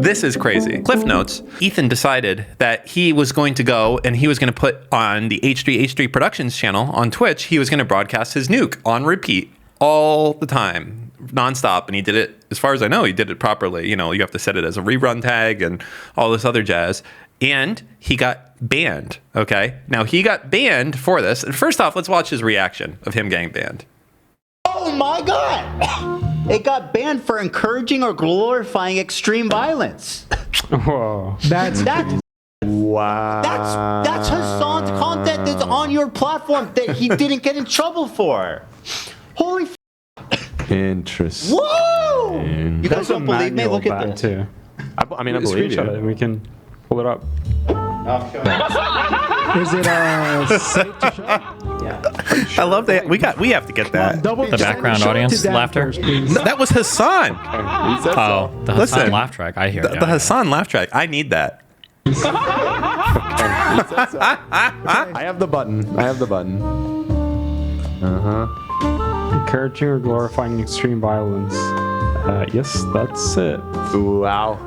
This is crazy. Cliff notes, Ethan decided that he was going to go and he was going to put on the H3 Productions channel on Twitch, he was going to broadcast his nuke on repeat all the time, nonstop. And he did it, as far as I know, he did it properly. You know, you have to set it as a rerun tag and all this other jazz. And he got banned, okay? Now, he got banned for this. And first off, let's watch his reaction of him getting banned. Oh my God! It got banned for encouraging or glorifying extreme violence. Whoa. That's wow. That's Hasan's content that's on your platform that he didn't get in trouble for. Holy Interesting. Whoa! You guys don't believe me? Look at this. Too. I mean, I believe you. It. We can pull it up. Is it safe to show? Yeah. I love that. We have to get that. The background audience laughter. No, that was Hasan. Oh, the Hasan laugh track. I hear the Hasan laugh track. I need that. I have the button. Encouraging or glorifying extreme violence. Yes, that's it. Wow.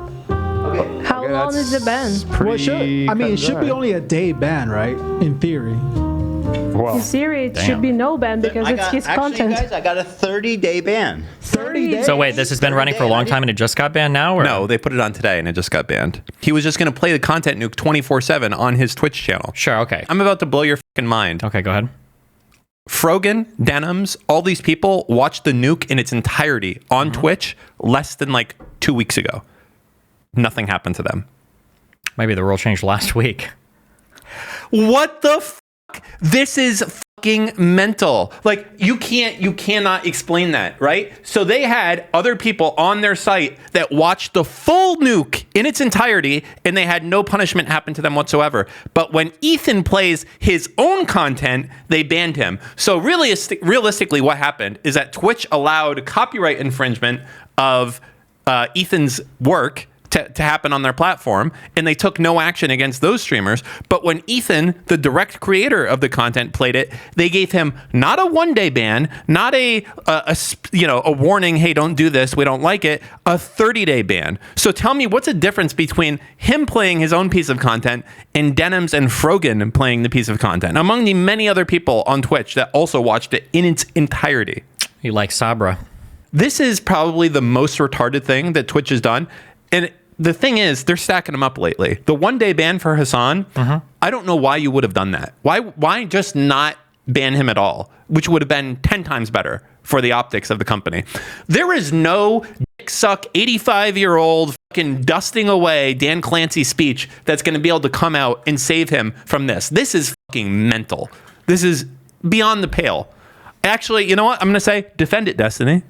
How long is the ban? Well, it should be only a day ban, right? In theory. Wow. In theory, it should be no ban because it's his content. Guys, I got a 30-day ban. 30 days? So wait, this has been running for a long time and it just got banned now? Or? No, they put it on today and it just got banned. He was just going to play the content nuke 24/7 on his Twitch channel. Sure, okay. I'm about to blow your fucking mind. Okay, go ahead. Frogan, Denims, all these people watched the nuke in its entirety on Twitch less than like 2 weeks ago. Nothing happened to them. Maybe the rule changed last week. What the fuck? This is fucking mental. Like, you cannot explain that, right? So they had other people on their site that watched the full nuke in its entirety and they had no punishment happen to them whatsoever. But when Ethan plays his own content, they banned him. So realistically, what happened is that Twitch allowed copyright infringement of Ethan's work to happen on their platform, and they took no action against those streamers. But when Ethan, the direct creator of the content, played it, they gave him not a 1-day ban, not a warning, hey, don't do this, we don't like it, a 30-day ban. So tell me, what's the difference between him playing his own piece of content and Denims and Frogan playing the piece of content, among the many other people on Twitch that also watched it in its entirety? You like Sabra. This is probably the most retarded thing that Twitch has done. And the thing is, they're stacking them up lately. The 1-day ban for Hasan, I don't know why you would have done that. Why just not ban him at all, which would have been 10 times better for the optics of the company. There is no dick suck 85-year-old fucking dusting away Dan Clancy speech that's going to be able to come out and save him from this. This is fucking mental. This is beyond the pale. Actually, you know what? I'm going to say, defend it, Destiny.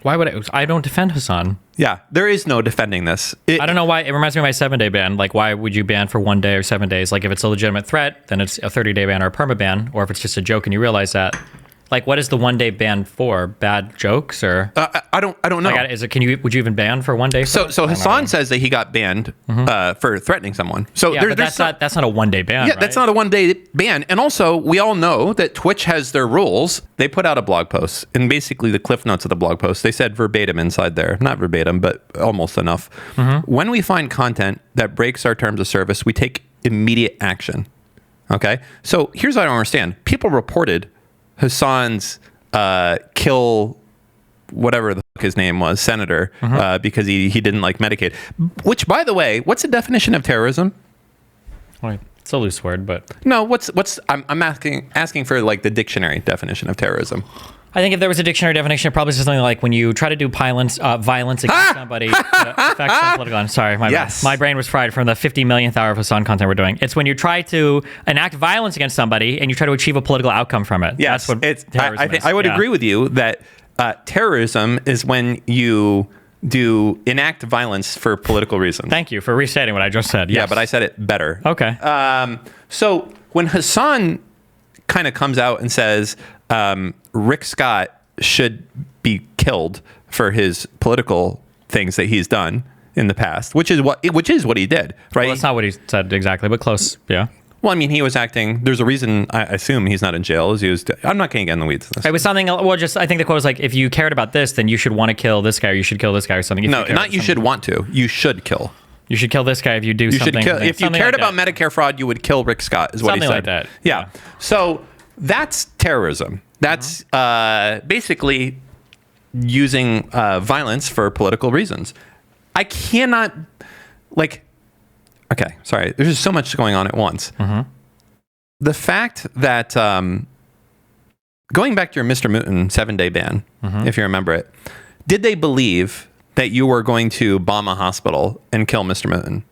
Why would I don't defend Hasan. Yeah, there is no defending this. I don't know why. It reminds me of my 7-day ban. Like, why would you ban for 1 day or 7 days? Like, if it's a legitimate threat, then it's a 30-day ban or a perma ban. Or if it's just a joke and you realize that. Like, what is the 1-day ban for? Bad jokes or? I don't know. Like, would you even ban for 1 day? So Hasan says that he got banned for threatening someone. So yeah, but that's not a 1-day ban. Yeah, right? that's not a 1-day ban. And also, we all know that Twitch has their rules. They put out a blog post, and basically the cliff notes of the blog post, they said verbatim inside there, not verbatim, but almost enough. When we find content that breaks our terms of service, we take immediate action. Okay. So here's what I don't understand. People reported Hasan's kill whatever the fuck his name was, senator, because he didn't like Medicaid. Which, by the way, what's the definition of terrorism? Well, it's a loose word, but no. I'm asking for like the dictionary definition of terrorism. I think if there was a dictionary definition, it probably says something like when you try to do violence against somebody to affect some political. I'm sorry, my brain was fried from the 50 millionth hour of Hasan content we're doing. It's when you try to enact violence against somebody and you try to achieve a political outcome from it. Yes, that's what terrorism is. I would agree with you that terrorism is when you enact violence for political reasons. Thank you for restating what I just said. Yes. Yeah, but I said it better. Okay. So when Hasan kind of comes out and says Rick Scott should be killed for his political things that he's done in the past, which is what he did, right? Well, that's not what he said exactly, but close. Yeah. Well, I mean, he was acting. There's a reason. I assume he's not in jail. I'm not going to get in the weeds. It was something. Well, just I think the quote was like, if you cared about this, then you should want to kill this guy, or you should kill this guy, or something. No, not you should want to. You should kill. You should kill this guy if you do something. You should kill. If you cared about Medicare fraud, you would kill Rick Scott. Is what he said. Something like that. Yeah. So that's terrorism. That's basically using violence for political reasons. I cannot Okay, sorry. There's just so much going on at once. The fact that going back to your Mr. Mutin 7-day ban, if you remember it, did they believe that you were going to bomb a hospital and kill Mr. Mutin?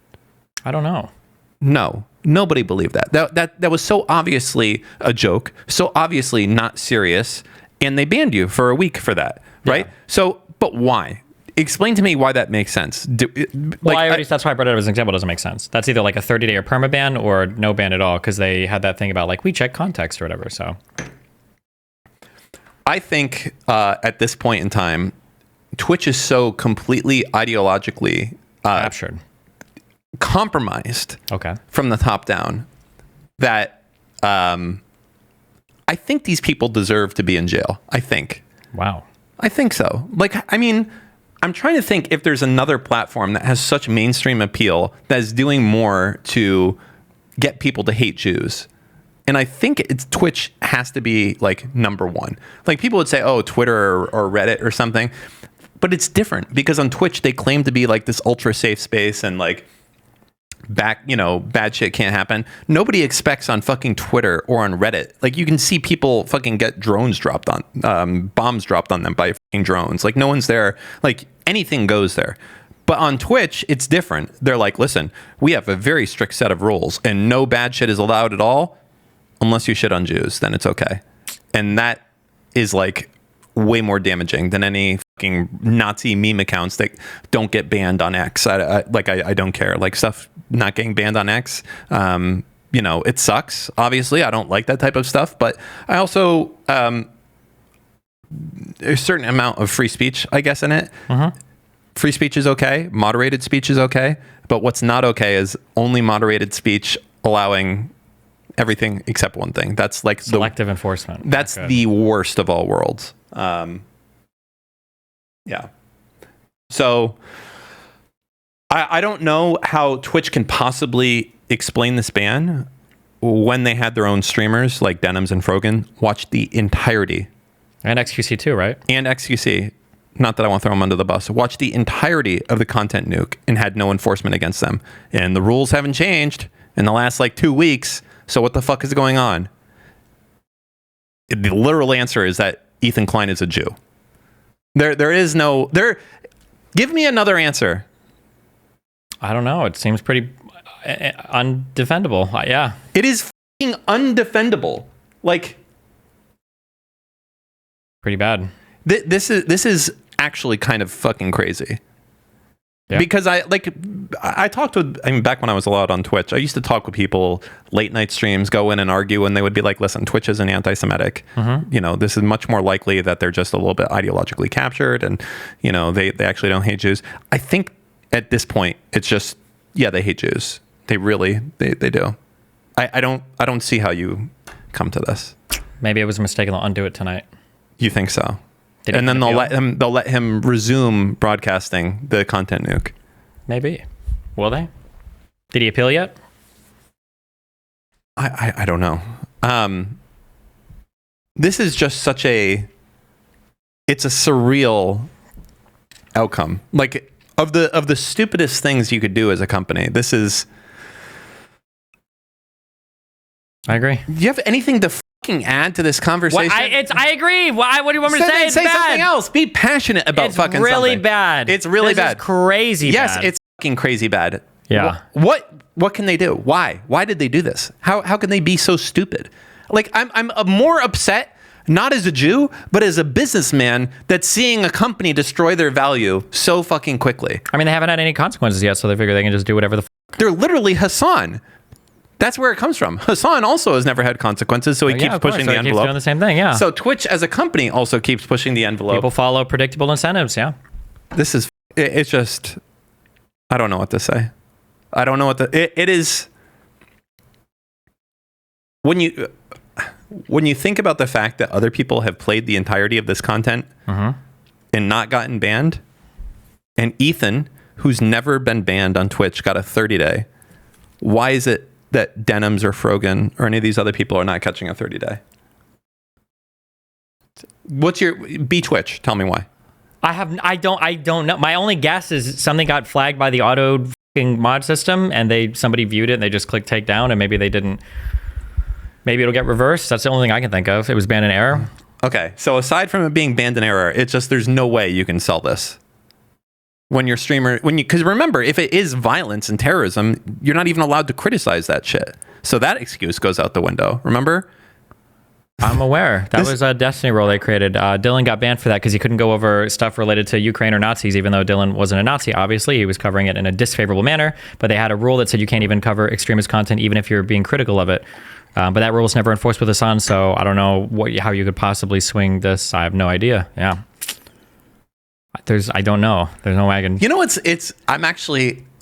I don't know. No, nobody believed that. That was so obviously a joke, so obviously not serious, and they banned you for a week for that, right? So, but why? Explain to me why that makes sense. That's why I brought it up as an example. It doesn't make sense. That's either like a 30-day or perma ban or no ban at all, because they had that thing about like we check context or whatever. So I think at this point in time, Twitch is so completely ideologically captured, compromised from the top down that I think these people deserve to be in jail. I think. Wow. I think so. I mean, I'm trying to think if there's another platform that has such mainstream appeal that is doing more to get people to hate Jews. And I think Twitch has to be number one. People would say, oh, Twitter or Reddit or something. But it's different because on Twitch, they claim to be this ultra safe space and bad shit can't happen. Nobody expects on fucking Twitter or on Reddit. You can see people fucking get drones dropped on, bombs dropped on them by fucking drones. No one's there. Anything goes there. But on Twitch, it's different. They're listen, we have a very strict set of rules and no bad shit is allowed at all unless you shit on Jews, then it's okay. And that is way more damaging than any fucking Nazi meme accounts that don't get banned on X. I don't care. Stuff not getting banned on X, it sucks. Obviously, I don't like that type of stuff, but I also there's a certain amount of free speech, I guess, in it. Free speech is okay. Moderated speech is okay. But what's not okay is only moderated speech allowing everything except one thing. That's selective enforcement. That's the worst of all worlds. Yeah. So I don't know how Twitch can possibly explain this ban when they had their own streamers like Denims and Frogan watch the entirety. And XQC too, right? And XQC. Not that I want to throw them under the bus. Watch the entirety of the content nuke and had no enforcement against them. And the rules haven't changed in the last 2 weeks. So what the fuck is going on? The literal answer is that Ethan Klein is a Jew. There is no there. Give me another answer. I don't know. It seems pretty undefendable. Yeah. It is fucking undefendable. Pretty bad. This is actually kind of fucking crazy. Yeah. Because I talked with, back when I was allowed on Twitch, I used to talk with people, late night streams, go in and argue, and they would be like, listen, Twitch isn't anti-Semitic. This is much more likely that they're just a little bit ideologically captured and, they actually don't hate Jews. I think at this point, it's just, yeah, they hate Jews. They really, they do. I don't see how you come to this. Maybe it was a mistake and they'll undo it tonight. You think so? And then they'll let him resume broadcasting the content nuke. Maybe. Will they? Did he appeal yet? I don't know. This is just it's a surreal outcome. Of the stupidest things you could do as a company. This is. I agree. Do you have anything to add to this conversation? I agree. What do you want me to say? Say something else. Be passionate about it's fucking really something. Bad. It's really bad. It's crazy yes, bad. It's fucking crazy bad. Yeah. What can they do? Why did they do this? How can they be so stupid? I'm more upset, not as a Jew, but as a businessman that's seeing a company destroy their value so fucking quickly. They haven't had any consequences yet, so they figure they can just do whatever the They're literally Hasan. That's where it comes from. Hasan also has never had consequences, so he keeps pushing the envelope. Keeps doing the same thing, yeah. So Twitch as a company also keeps pushing the envelope. People follow predictable incentives, yeah. It's just, I don't know what to say. I don't know what it is. when you think about the fact that other people have played the entirety of this content and not gotten banned, and Ethan, who's never been banned on Twitch, got a 30-day, why is it that Denims or Frogan or any of these other people are not catching a 30-day? What's your Twitch? Tell me why. I don't know. My only guess is something got flagged by the auto mod system, and somebody viewed it and they just clicked take down, and maybe they didn't. Maybe it'll get reversed. That's the only thing I can think of. It was banned in error. Okay, so aside from it being banned in error, it's just there's no way you can sell this when your streamer because remember, if it is violence and terrorism, you're not even allowed to criticize that shit. So that excuse goes out the window. Remember? I'm aware. That was a Destiny role they created. Dylan got banned for that because he couldn't go over stuff related to Ukraine or Nazis, even though Dylan wasn't a Nazi. Obviously, he was covering it in a disfavorable manner, but they had a rule that said you can't even cover extremist content even if you're being critical of it. But that rule was never enforced with Hasan, so I don't know how you could possibly swing this. I have no idea. Yeah. I don't know. There's no way I can... You know,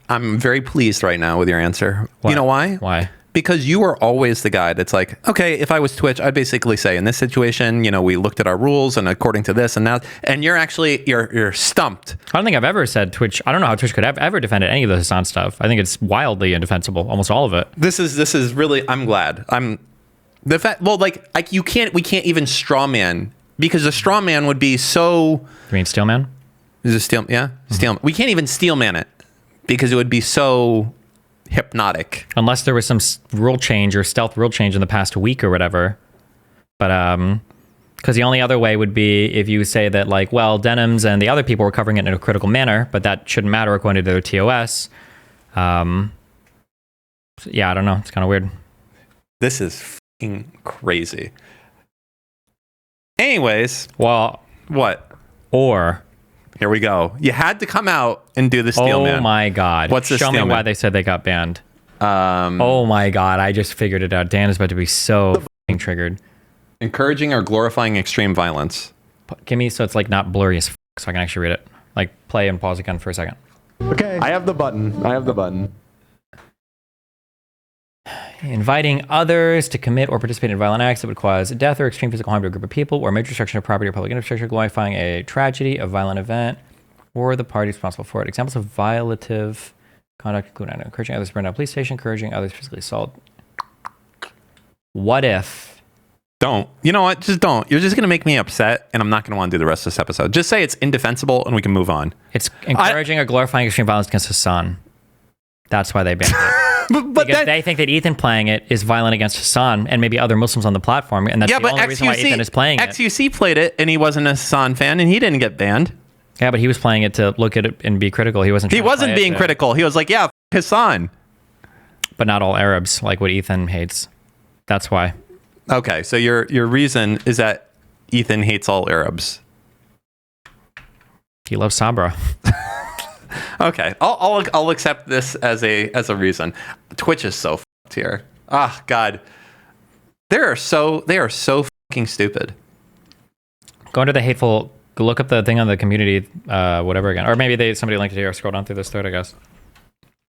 I'm very pleased right now with your answer. What? You know why? Why? Because you are always the guy that's like, okay, if I was Twitch, I'd basically say in this situation, we looked at our rules and according to this and that, and you're stumped. I don't think I've ever said Twitch. I don't know how Twitch could have ever defended any of the Hasan stuff. I think it's wildly indefensible, almost all of it. This is really, I'm glad. We can't even straw man, because a straw man would be so... You mean steel man? Is it steel? Yeah, steel. We can't even steel man it because it would be so hypnotic. Unless there was some rule change or stealth rule change in the past week or whatever. But because the only other way would be if you say that Denims and the other people were covering it in a critical manner, but that shouldn't matter according to their TOS. Yeah, I don't know. It's kind of weird. This is fucking crazy. Anyways, well, what? Or here we go. You had to come out and do the steel man. Oh my god! What's the Show me why they said they got banned. Oh my god! I just figured it out. Dan is about to be so fucking triggered. Encouraging or glorifying extreme violence. Give me so it's not blurry as so I can actually read it. Play and pause again for a second. Okay. I have the button. Inviting others to commit or participate in violent acts that would cause death or extreme physical harm to a group of people, or major destruction of property or public infrastructure, glorifying a tragedy, a violent event, or the party responsible for it. Examples of violative conduct include encouraging others to burn down a police station, encouraging others to physically assault. What if? Don't. You know what? Just don't. You're just going to make me upset, and I'm not going to want to do the rest of this episode. Just say it's indefensible, and we can move on. It's encouraging or glorifying extreme violence against Hasan. That's why they banned it. Because they think that Ethan playing it is violent against Hasan and maybe other Muslims on the platform, and that's the only reason why Ethan is playing it. XUC played it, and he wasn't a Hasan fan, and he didn't get banned. Yeah, but he was playing it to look at it and be critical. He wasn't being critical. He was like, yeah, Hasan. But not all Arabs like what Ethan hates. That's why. Okay, so your reason is that Ethan hates all Arabs. He loves Sabra. Okay, I'll accept this as a reason. Twitch is so fucked here. Ah, God, they are so fucking stupid. Go into the hateful. Look up the thing on the community, whatever again, or maybe somebody linked it here. Scroll down through this thread, I guess.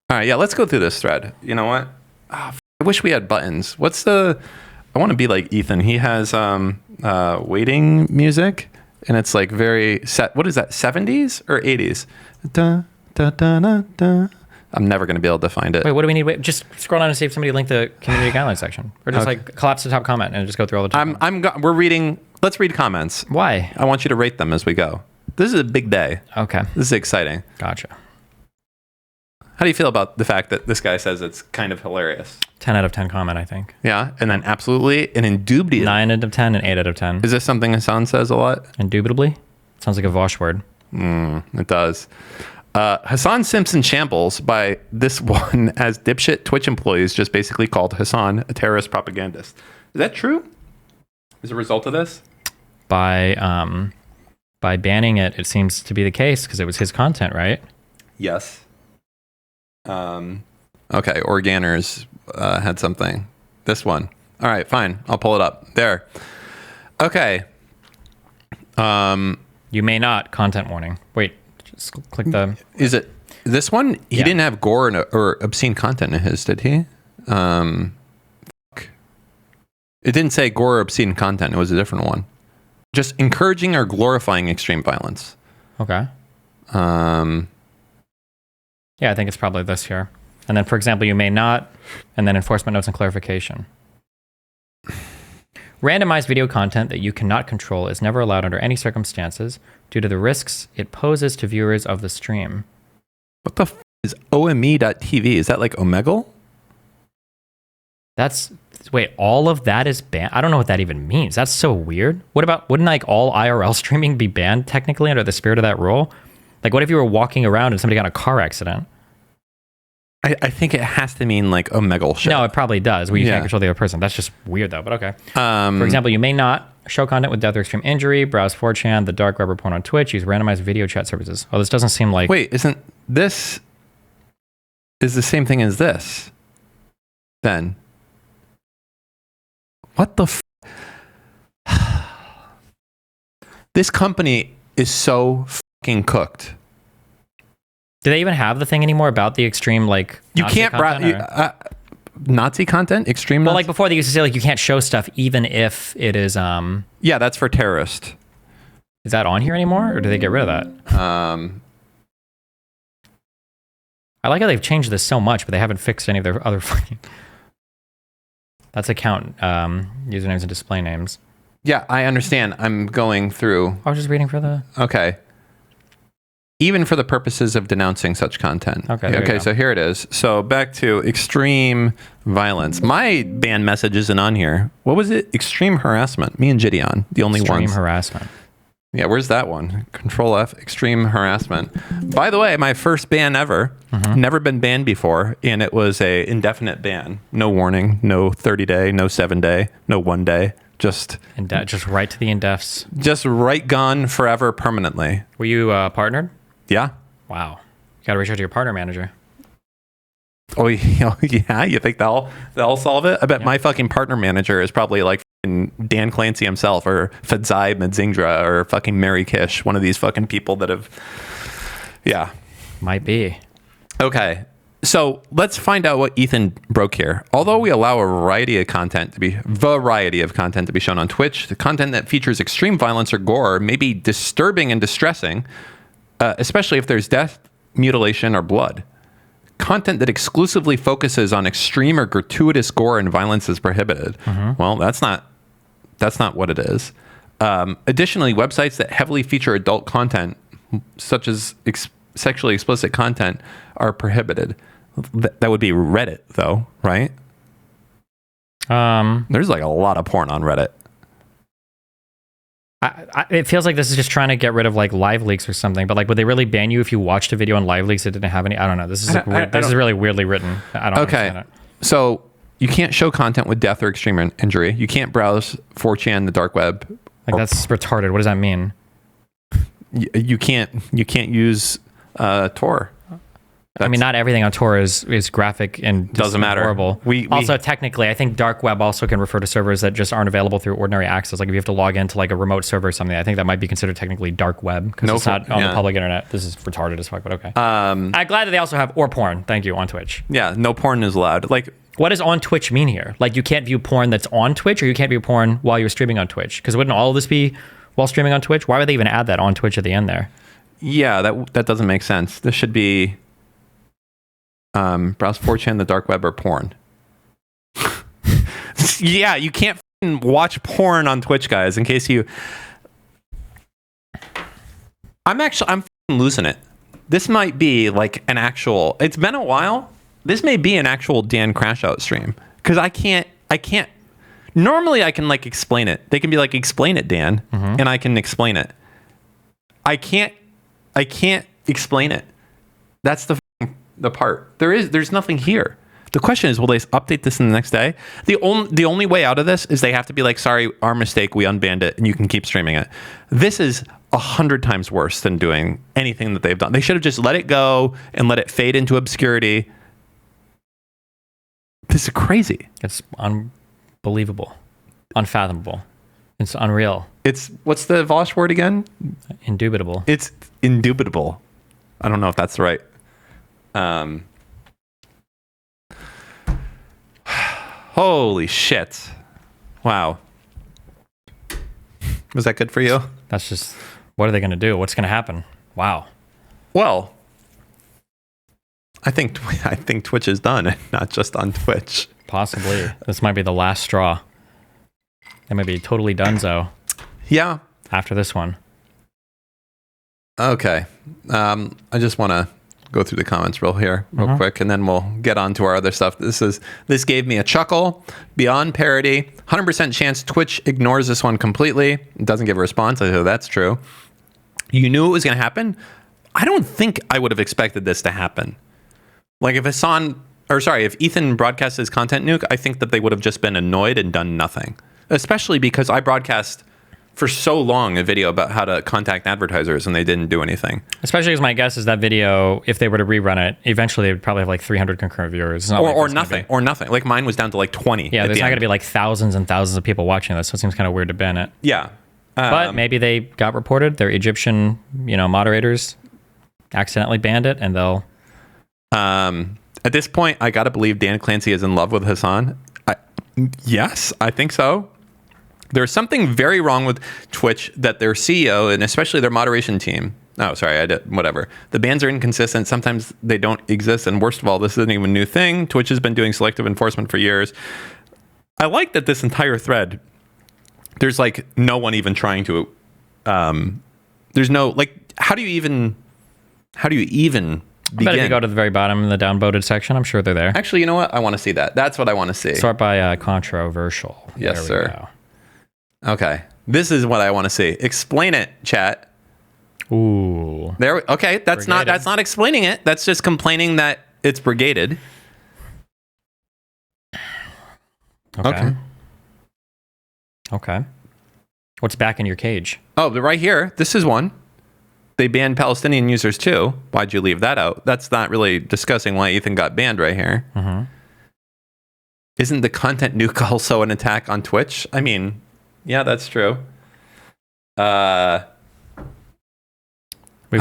All right, yeah, let's go through this thread. You know what? I wish we had buttons. I want to be like Ethan. He has waiting music, and it's very set. What is that? 70s or 80s? Da, da, da, da, da. I'm never going to be able to find it. Wait, what do we need? Wait, just scroll down and see if somebody linked the community guidelines section, or just collapse the top comment and just go through all the time. We're reading. Let's read comments. Why? I want you to rate them as we go. This is a big day. Okay. This is exciting. Gotcha. How do you feel about the fact that this guy says it's kind of hilarious? 10 out of 10 comment, I think. Yeah, and then absolutely and indubitably. 9 out of 10 and 8 out of 10. Is this something Hasan says a lot? Indubitably? Sounds like a Vosh word. It does. Hasan Simpson shambles by this one as dipshit Twitch employees just basically called Hasan a terrorist propagandist. Is that true? As a result of this? By banning it, it seems to be the case because it was his content, right? Yes. Okay, Organers had something. This one. All right, fine. I'll pull it up. There. Okay. You may not. Content warning. Wait, just click the... Is it this one? He didn't have gore or obscene content in his, did he? It didn't say gore or obscene content. It was a different one. Just encouraging or glorifying extreme violence. Okay. Yeah, I think it's probably this here. And then, for example, you may not, and then enforcement notes and clarification. Randomized video content that you cannot control is never allowed under any circumstances due to the risks it poses to viewers of the stream. What the f is OME.tv? Is that like Omegle? Wait, all of that is banned? I don't know what that even means. That's so weird. Wouldn't like all IRL streaming be banned technically under the spirit of that rule? Like what if you were walking around and somebody got in a car accident? I think it has to mean like Omegle shit. No, it probably does, where you can't control the other person. That's just weird though, but okay. For example, you may not show content with death or extreme injury, browse 4chan, the dark web, or porn on Twitch, use randomized video chat services. Oh, this doesn't seem like... Wait, isn't this is the same thing as this? Then. What the f... This company is so fucking cooked. Do they even have the thing anymore about the extreme, like, you Nazi can't Nazi content? Extreme Well, Nazi? like before they used to say, like, you can't show stuff even if it is, Yeah, that's for terrorist. Is that on here anymore, or did they get rid of that? I like how they've changed this so much, but they haven't fixed any of their other fucking... That's account usernames and display names. Yeah, I understand. I'm going through... I was just reading for the... Okay. Even for the purposes of denouncing such content. Okay, so here it is. So back to extreme violence. My ban message isn't on here. What was it? Extreme harassment. Me and Gideon, the only ones. Extreme harassment. Yeah, where's that one? Control F, extreme harassment. By the way, my first ban ever. Never been banned before, and it was a indefinite ban. No warning, no 30-day, no 7-day, no 1 day. Just right to the indefs. Just right gone forever permanently. Were you partnered? Yeah. Wow. You gotta reach out to your partner manager. Oh yeah, you think they'll solve it? I bet my fucking partner manager is probably like Dan Clancy himself, or Fadzai Medzingdra, or fucking Mary Kish, one of these fucking people that have... Yeah. Might be. Okay. So let's find out what Ethan broke here. Although we allow a variety of content to be shown on Twitch, the content that features extreme violence or gore may be disturbing and distressing, especially if there's death, mutilation, or blood. Content that exclusively focuses on extreme or gratuitous gore and violence is prohibited. Well, that's not what it is. Additionally, websites that heavily feature adult content, such as sexually explicit content, are prohibited. That would be Reddit, though, right? There's like a lot of porn on Reddit. It feels like this is just trying to get rid of like live leaks or something, but like would they really ban you if you watched a video on live leaks that didn't have any? I don't know. This is this is really weirdly written. I don't understand it. So you can't show content with death or extreme injury. You can't browse 4chan, the dark web. Like that's retarded. What does that mean? You can't use Tor. I mean, not everything on Tor is graphic and doesn't matter. Horrible. Also, technically, I think dark web also can refer to servers that just aren't available through ordinary access. Like if you have to log into like a remote server or something, I think that might be considered technically dark web because it's not on the public internet. This is retarded as fuck, but okay. I'm glad that they also have or porn. Thank you on Twitch. Yeah, no porn is allowed. Like, what does on Twitch mean here? Like you can't view porn that's on Twitch, or you can't view porn while you're streaming on Twitch? Because wouldn't all of this be while streaming on Twitch? Why would they even add that on Twitch at the end there? Yeah, that doesn't make sense. This should be browse 4chan, the dark web, or porn. Yeah, you can't watch porn on Twitch, guys. In case you, I'm losing it. This might be like an actual. It's been a while. This may be an actual Dan Crash Out stream because I can't. Normally, I can like explain it. They can be like, explain it, Dan, and I can explain it. I can't explain it. That's the part. There's nothing here. The question is, will they update this in the next day? The only way out of this is they have to be like, sorry, our mistake, we unbanned it, and you can keep streaming it. This is 100 times worse than doing anything that they've done. They should have just let it go and let it fade into obscurity. This is crazy. It's unbelievable, unfathomable. It's unreal. It's, what's the Vosh word again? Indubitable. It's indubitable. I don't know if that's the right. Holy shit. Wow. Was that good for you? That's just, what are they going to do? What's going to happen? Wow. Well, I think Twitch is done, not just on Twitch. Possibly. This might be the last straw. They might be totally donezo. Yeah. After this one. Okay. I just want to go through the comments real quick, and then we'll get on to our other stuff. This gave me a chuckle. Beyond parody. 100% chance Twitch ignores this one completely. It doesn't give a response. I know that's true. You knew it was going to happen? I don't think I would have expected this to happen. Like if if Ethan broadcast his content nuke, I think that they would have just been annoyed and done nothing. Especially because I broadcast for so long a video about how to contact advertisers and they didn't do anything. Especially because my guess is that video, if they were to rerun it, eventually they would probably have like 300 concurrent viewers. Or nothing. Like mine was down to like 20. Yeah, there's not going to be like thousands and thousands of people watching this, so it seems kind of weird to ban it. Yeah. But maybe they got reported, their Egyptian, moderators accidentally banned it, and they'll... At this point, I gotta believe Dan Clancy is in love with Hasan. Yes, I think so. There's something very wrong with Twitch that their CEO and especially their moderation team. Oh, sorry, I did whatever. The bans are inconsistent. Sometimes they don't exist. And worst of all, this isn't even a new thing. Twitch has been doing selective enforcement for years. I like that this entire thread, there's like no one even trying to, there's no, like, how do you even begin? I bet if you go to the very bottom in the downvoted section, I'm sure they're there. Actually, you know what? I want to see that. That's what I want to see. Sort by controversial. Yes, sir. Go. Okay. This is what I want to see. Explain it, chat. Ooh. Okay, that's not explaining it. That's just complaining that it's brigaded. Okay. What's back in your cage? Oh, but right here, this is one. They banned Palestinian users too. Why'd you leave that out? That's not really discussing why Ethan got banned right here. Mm-hmm. Isn't the content nuke also an attack on Twitch? I mean, yeah, that's true. We've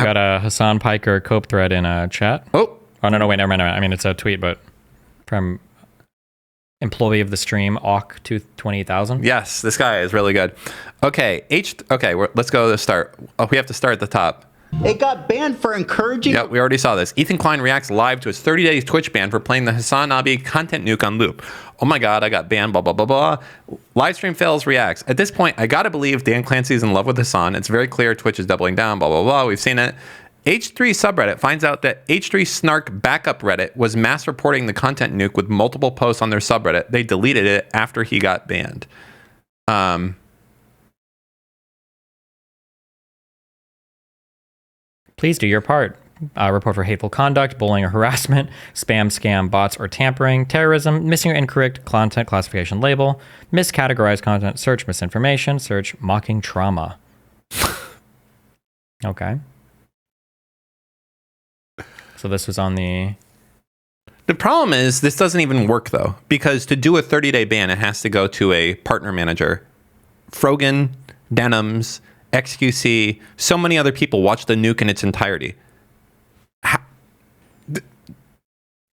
got a Hasan Piker Cope thread in a chat. Oh, no, wait, never mind. I mean, it's a tweet, but from employee of the stream, Awk 220,000. Yes, this guy is really good. Okay, let's go to the start. Oh, we have to start at the top. It got banned for encouraging... Yeah, we already saw this. Ethan Klein reacts live to his 30-day Twitch ban for playing the Hasan Abi content nuke on loop. Oh my god, I got banned, blah, blah, blah, blah. Livestream fails reacts. At this point, I gotta believe Dan Clancy is in love with Hasan. It's very clear Twitch is doubling down, blah, blah, blah. We've seen it. H3 subreddit finds out that H3 Snark backup Reddit was mass reporting the content nuke with multiple posts on their subreddit. They deleted it after he got banned. Please do your part. Report for hateful conduct, bullying or harassment, spam, scam, bots, or tampering, terrorism, missing or incorrect content classification label, miscategorized content, search misinformation, search mocking trauma. Okay. So this was on the... The problem is this doesn't even work though, because to do a 30-day ban, it has to go to a partner manager. Frogan, Denims, XQC, so many other people watch the nuke in its entirety.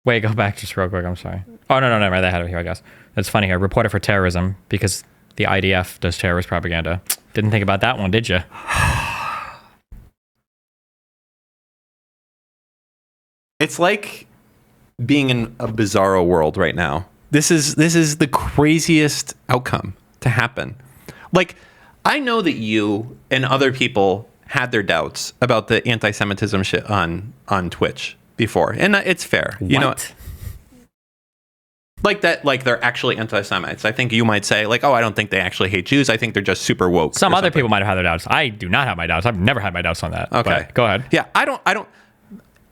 Wait, go back just real quick. I'm sorry. Oh, no, never mind. They had it here, I guess. That's funny here. Reported for terrorism because the IDF does terrorist propaganda. Didn't think about that one, did you? It's like being in a bizarro world right now. This is the craziest outcome to happen. Like, I know that you and other people had their doubts about the anti-Semitism shit on Twitch before, and it's fair. You know, like that, like they're actually anti-Semites. I think you might say, like, oh, I don't think they actually hate Jews. I think they're just super woke. Some other people might have had their doubts. I do not have my doubts. I've never had my doubts on that. Okay, but go ahead. Yeah, I don't.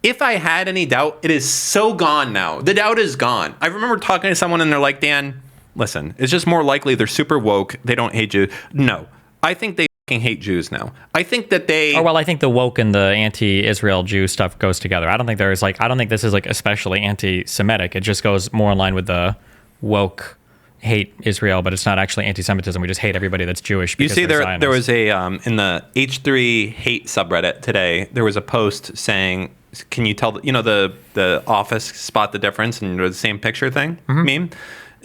If I had any doubt, it is so gone now. The doubt is gone. I remember talking to someone and they're like, Dan, listen, it's just more likely they're super woke. They don't hate Jews. No, I think they fucking hate Jews now. I think that they... Oh, well, I think the woke and the anti-Israel Jew stuff goes together. I don't think this is like especially anti-Semitic. It just goes more in line with the woke hate Israel, but it's not actually anti-Semitism. We just hate everybody that's Jewish. You see, there was a, in the H3 hate subreddit today, there was a post saying... Can you tell, the Office spot the difference and the same picture thing meme?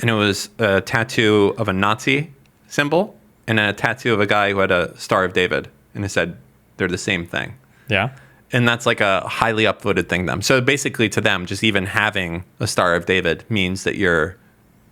And it was a tattoo of a Nazi symbol and a tattoo of a guy who had a Star of David, and it said they're the same thing. Yeah. And that's like a highly upvoted thing to them. So basically to them, just even having a Star of David means that you're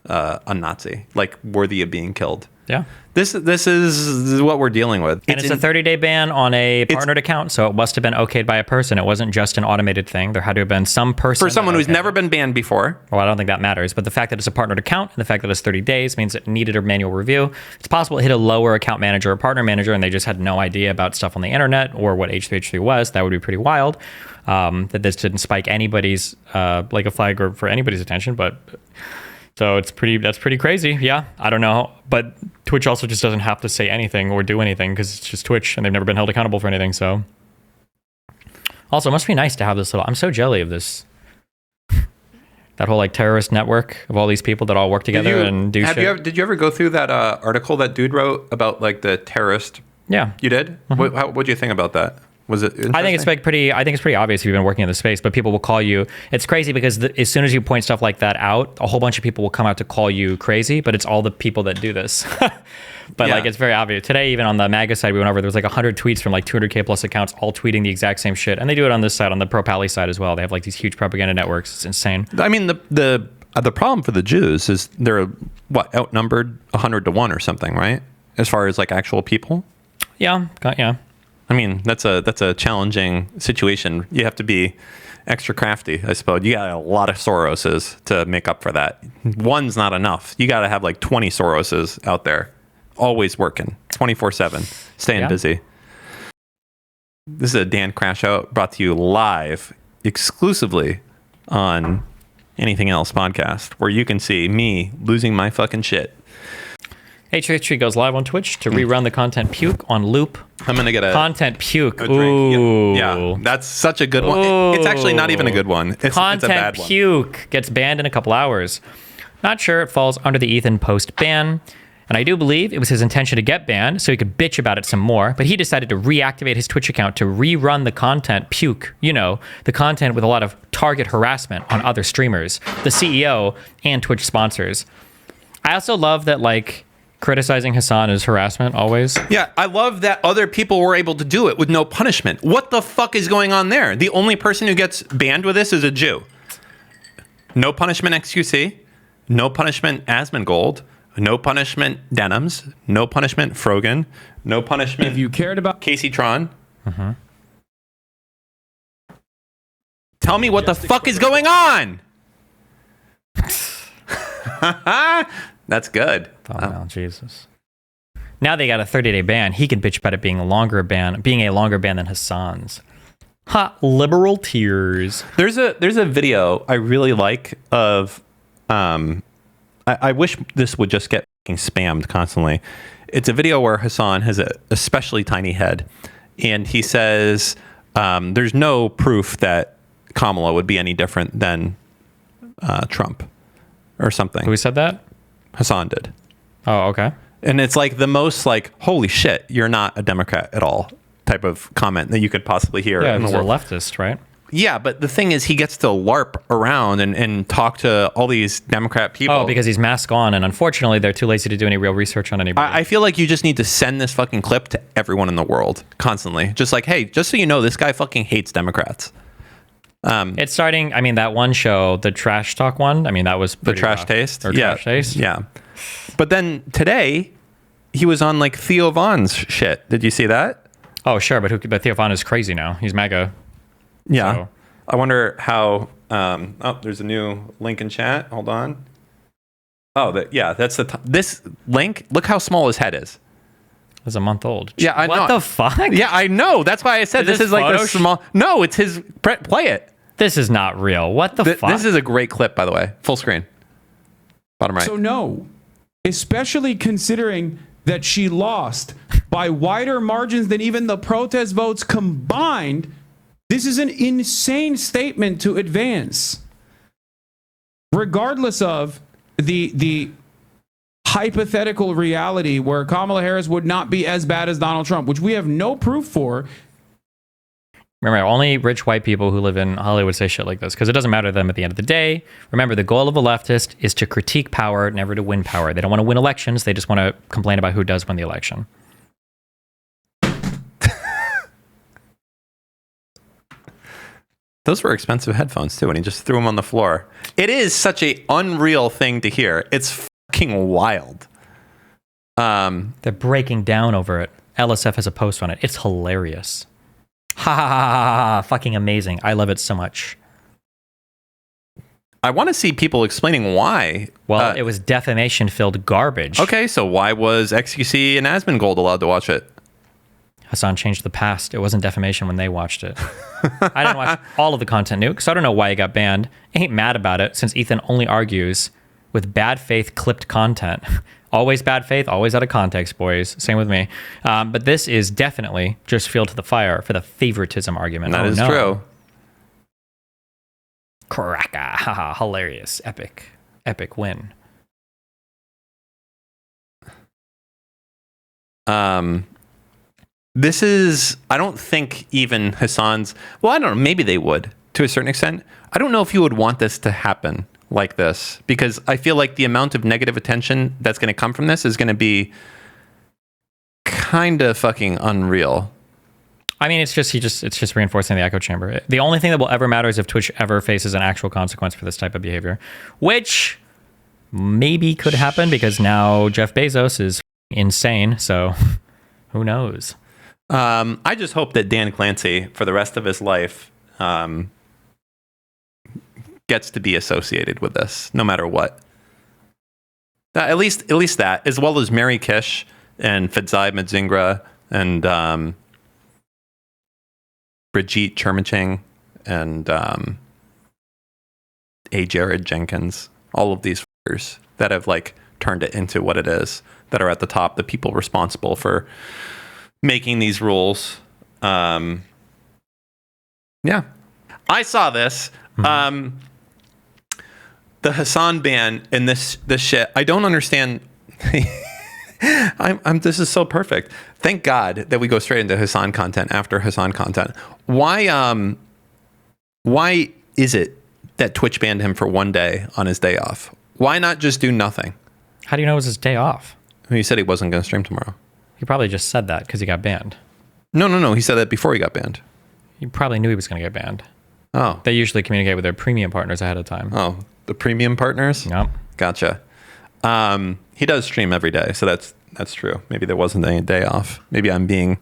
a Nazi, like worthy of being killed. Yeah. This is what we're dealing with. And it's a 30-day ban on a partnered account, so it must have been okayed by a person. It wasn't just an automated thing. There had to have been some person. For someone who's never been banned before. Well, I don't think that matters. But the fact that it's a partnered account and the fact that it's 30 days means it needed a manual review. It's possible it hit a lower account manager or partner manager and they just had no idea about stuff on the internet or what H3H3 was. That would be pretty wild. That this didn't spike anybody's, like a flag or for anybody's attention, but... So that's pretty crazy. Yeah, I don't know. But Twitch also just doesn't have to say anything or do anything because it's just Twitch and they've never been held accountable for anything. So also, it must be nice to have this little... I'm so jelly of this. That whole like terrorist network of all these people that all work together and do shit. Did you ever go through that article that dude wrote about like the terrorist? Yeah. You did? Mm-hmm. What do you think about that? Was it I think it's pretty obvious if you've been working in the space, but people will call you. It's crazy because as soon as you point stuff like that out, a whole bunch of people will come out to call you crazy, but it's all the people that do this. But like, it's very obvious. Today, even on the MAGA side, we went over, there was like 100 tweets from like 200K plus accounts, all tweeting the exact same shit. And they do it on this side, on the pro-Pally side as well. They have like these huge propaganda networks. It's insane. I mean, the problem for the Jews is they're outnumbered 100 to 1 or something, right? As far as like actual people. Yeah. Yeah. I mean, that's a challenging situation. You have to be extra crafty, I suppose. You got a lot of Soroses to make up for that. One's not enough. You got to have like 20 Soroses out there, always working, 24/7, staying busy. This is a Dan Crash Out brought to you live, exclusively on Anything Else podcast, where you can see me losing my fucking shit. H3H3 goes live on Twitch to rerun the content puke on loop. I'm going to get a... Content puke. Drink. Ooh. Yeah, that's such a good one. It's actually not even a good one. It's a bad one. Puke gets banned in a couple hours. Not sure it falls under the Ethan Post ban. And I do believe it was his intention to get banned so he could bitch about it some more. But he decided to reactivate his Twitch account to rerun the content puke. You know, the content with a lot of target harassment on other streamers, the CEO, and Twitch sponsors. I also love that, like... criticizing Hasan is harassment always. Yeah, I love that other people were able to do it with no punishment. What the fuck is going on there? The only person who gets banned with this is a Jew. No punishment XQC, no punishment Asmongold, no punishment Denims, no punishment Frogan, no punishment... If you cared about... Casey Tron. Mm-hmm. Tell me what the fuck is going on! That's good. Oh, Jesus. Now they got a 30-day ban. He can bitch about it being a longer ban than Hasan's. Ha! Liberal tears. There's a video I really like of. I wish this would just get fucking spammed constantly. It's a video where Hasan has a especially tiny head, and he says there's no proof that Kamala would be any different than Trump or something. Who said that? Hasan did. Oh, okay. And it's like the most like, holy shit, you're not a Democrat at all type of comment that you could possibly hear. Yeah, in the he's a world. leftist, right? Yeah, but the thing is he gets to LARP around and talk to all these Democrat people. Oh, because he's mask on, and unfortunately they're too lazy to do any real research on anybody. I feel like you just need to send this fucking clip to everyone in the world constantly. Just like, hey, just so you know, this guy fucking hates Democrats. It's starting. I mean, that one show, the Trash Talk one. I mean, that was the Trash Taste. Or Trash Taste. Yeah. But then today, he was on like Theo Von's shit. Did you see that? Oh, sure, but Theo Von is crazy now. He's MAGA. Yeah. So. I wonder how. Oh, there's a new link in chat. Hold on. Oh, that's this link. Look how small his head is. It's a month old. Yeah, I know. What the fuck? Yeah, I know. That's why I said this is like the small. No, it's his. Play it. This is not real. What the fuck? This is a great clip, by the way. Full screen. Bottom right. So no, especially considering that she lost by wider margins than even the protest votes combined. This is an insane statement to advance. Regardless of the hypothetical reality where Kamala Harris would not be as bad as Donald Trump, which we have no proof for. Remember, only rich white people who live in Hollywood say shit like this because it doesn't matter to them at the end of the day. Remember, the goal of a leftist is to critique power, never to win power. They don't want to win elections. They just want to complain about who does win the election. Those were expensive headphones too, and he just threw them on the floor. It is such a unreal thing to hear. It's fucking wild. They're breaking down over it. LSF has a post on it. It's hilarious. Ha ha ha ha ha! Fucking amazing. I love it so much. I want to see people explaining why. Well, it was defamation-filled garbage. Okay, so why was XQC and Asmongold allowed to watch it? Hasan changed the past. It wasn't defamation when they watched it. I didn't watch all of the content nuke, so I don't know why it got banned. I ain't mad about it, since Ethan only argues with bad faith clipped content. Always bad faith, always out of context, boys. Same with me. But this is definitely just fuel to the fire for the favoritism argument. That is true. Cracker. Haha, hilarious. Epic. Epic win. This is, I don't think even Hasan's, well, I don't know, maybe they would to a certain extent. I don't know if you would want this to happen like this, because I feel like the amount of negative attention that's going to come from this is going to be kind of fucking unreal. I mean, it's just reinforcing the echo chamber. The only thing that will ever matter is if Twitch ever faces an actual consequence for this type of behavior, which maybe could happen because now Jeff Bezos is insane. So who knows? I just hope that Dan Clancy, for the rest of his life, gets to be associated with this, no matter what. At least that, as well as Mary Kish and Fedzai Madzingra and Brigitte Chermiching and A. Jared Jenkins, all of these fuckers that have like turned it into what it is, that are at the top, the people responsible for making these rules. Yeah, I saw this. The Hasan ban and this shit. I don't understand. This is so perfect. Thank God that we go straight into Hasan content after Hasan content. Why is it that Twitch banned him for one day on his day off? Why not just do nothing? How do you know it was his day off? He said he wasn't going to stream tomorrow. He probably just said that because he got banned. No. He said that before he got banned. He probably knew he was going to get banned. Oh. They usually communicate with their premium partners ahead of time. Oh, the premium partners? Yep. Gotcha. He does stream every day, so that's true. Maybe there wasn't any day off. Maybe I'm being,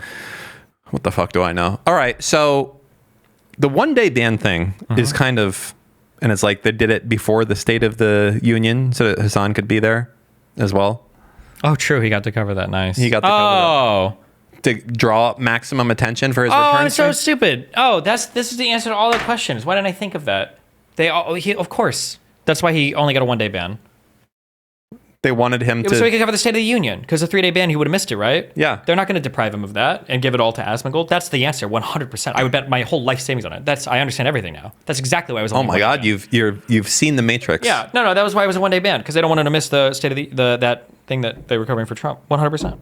what the fuck do I know? All right, so the one day ban thing is kind of, and it's like they did it before the State of the Union so that Hasan could be there as well. Oh, true. He got to cover that. Nice. He got to cover that. To draw maximum attention for his return. Oh, it's so stupid. Oh, this is the answer to all the questions. Why didn't I think of that? Of course. That's why he only got a one-day ban. They wanted him to... So he could cover the State of the Union, because a 3-day ban, he would have missed it, right? Yeah. They're not going to deprive him of that and give it all to Asmongold. That's the answer, 100%. I would bet my whole life savings on it. I understand everything now. That's exactly why I was. Oh my God, you've seen The Matrix. Yeah, no, that was why it was a one-day ban, because they don't want him to miss the State of that thing that they were covering for Trump. 100%.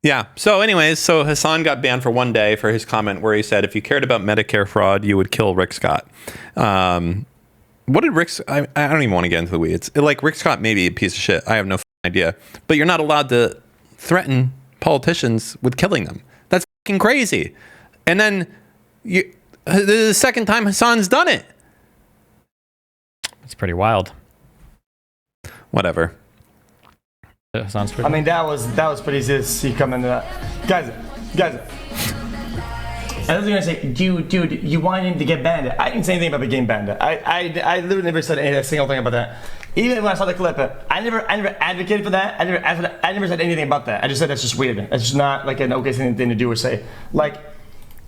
Yeah. So anyways, Hasan got banned for one day for his comment where he said, if you cared about Medicare fraud, you would kill Rick Scott. What did Rick... I don't even want to get into the weeds. Like, Rick Scott may be a piece of shit. I have no idea. But you're not allowed to threaten politicians with killing them. That's fucking crazy. And then this is the second time Hasan's done it. It's pretty wild. Whatever. Hasan's pretty... I mean, that was pretty easy to see coming to that. Guys. I was gonna say, dude, you wanted him to get banned. I didn't say anything about the game banned. I literally never said a single thing about that. Even when I saw the clip, I never advocated for that. I never said anything about that. I just said that's just weird. It's just not like an okay thing to do or say. Like,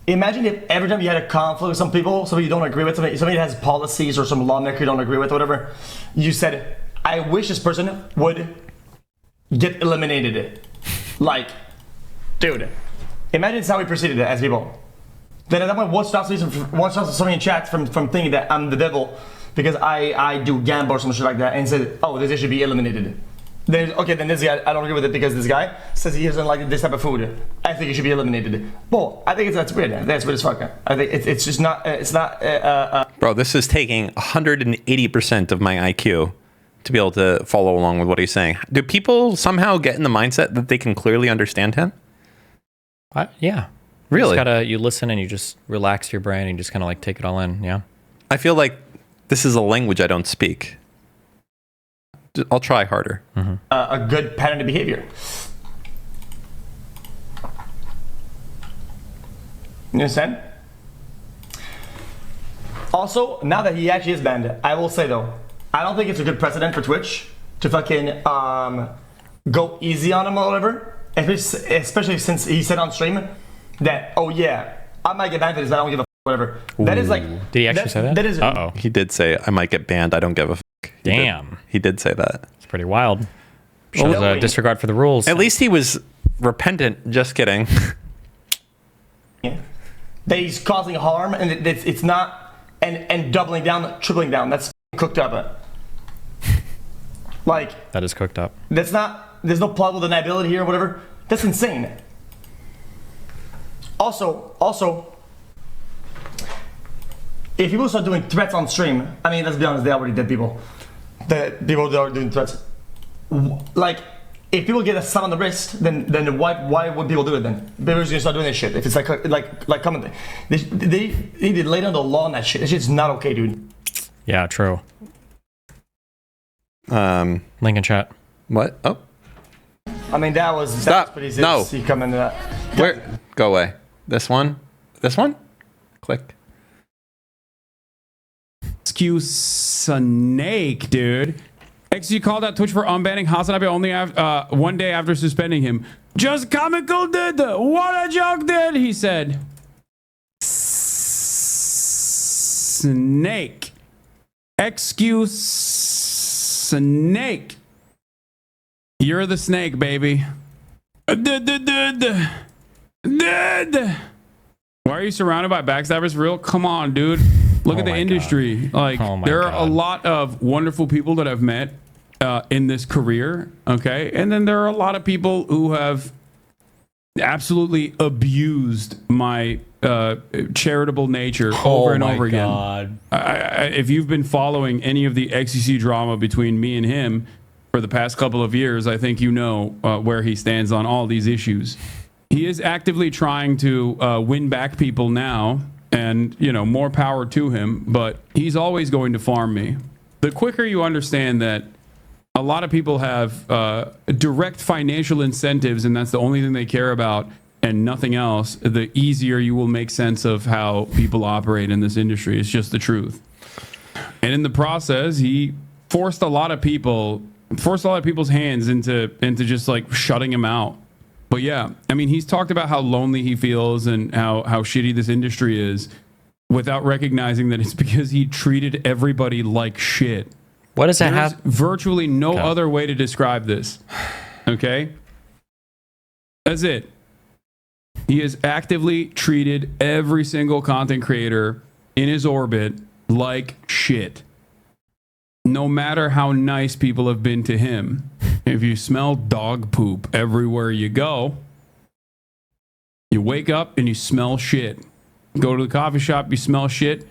imagine if every time you had a conflict with some people, somebody you don't agree with, somebody that has policies or some lawmaker you don't agree with, or whatever, you said, I wish this person would get eliminated. Like, dude, imagine it's how we proceeded as people. Then at that point, what stops somebody in chat from thinking that I'm the devil because I do gamble or some shit like that and said, oh, this should be eliminated. Then this guy, I don't agree with it because this guy says he doesn't like this type of food. I think he should be eliminated. Well, I think that's weird. That's weird as fuck. I think it's just not. It's not. Bro, this is taking 180% of my IQ to be able to follow along with what he's saying. Do people somehow get in the mindset that they can clearly understand him? Yeah. Really? You listen and you just relax your brain and you just kind of like take it all in. Yeah. I feel like this is a language I don't speak. I'll try harder. A good pattern of behavior. You understand? Also, now that he actually is banned, I will say though, I don't think it's a good precedent for Twitch to fucking go easy on him or whatever. Especially since he said on stream that, oh yeah, I might get banned for this, but I don't give a whatever. Ooh. That is like. Did he actually say that? That is. Uh-oh. He did say, I might get banned, I don't give a fuck. Damn. He did say that. It's pretty wild. Shows a disregard for the rules. At least he was repentant. Just kidding. Yeah. That he's causing harm and it's not, and doubling down, tripling down. That's cooked up. Like. That is cooked up. That's not, there's no plausible deniability here or whatever. That's insane. Also, if people start doing threats on stream, I mean, let's be honest, they already dead people. The people that are doing threats. Like, if people get a slap on the wrist, then why would people do it then? People are just gonna start doing this shit. If it's like comment, they need to lay down the law on that shit. That shit's not okay, dude. Yeah, true. Link in chat. What? Oh. I mean, that was Stop. pretty No. You come into that. Where? Go away. This one? This one? Click. Excuse Snake, dude. XG called out Twitch for unbanning Hasan only one day after suspending him. Just comical, dude. What a joke, dude. He said. Snake. Excuse Snake. You're the snake, baby. Why are you surrounded by backstabbers? For real? Come on, dude. Look at the industry. Like, there are a lot of wonderful people that I've met in this career. Okay, and then there are a lot of people who have absolutely abused my charitable nature over and over again. If you've been following any of the XCC drama between me and him for the past couple of years, I think you know where he stands on all these issues. He is actively trying to win back people now, and you know, more power to him, but he's always going to farm me. The quicker you understand that a lot of people have direct financial incentives and that's the only thing they care about and nothing else, the easier you will make sense of how people operate in this industry. It's just the truth. And in the process, he forced a lot of people's hands into just like shutting him out. But yeah, I mean, he's talked about how lonely he feels and how shitty this industry is without recognizing that it's because he treated everybody like shit. What does that have? Virtually no other way to describe this. Okay? That's it. He has actively treated every single content creator in his orbit like shit. No matter how nice people have been to him. If you smell dog poop everywhere you go, you wake up and you smell shit. Go to the coffee shop, you smell shit.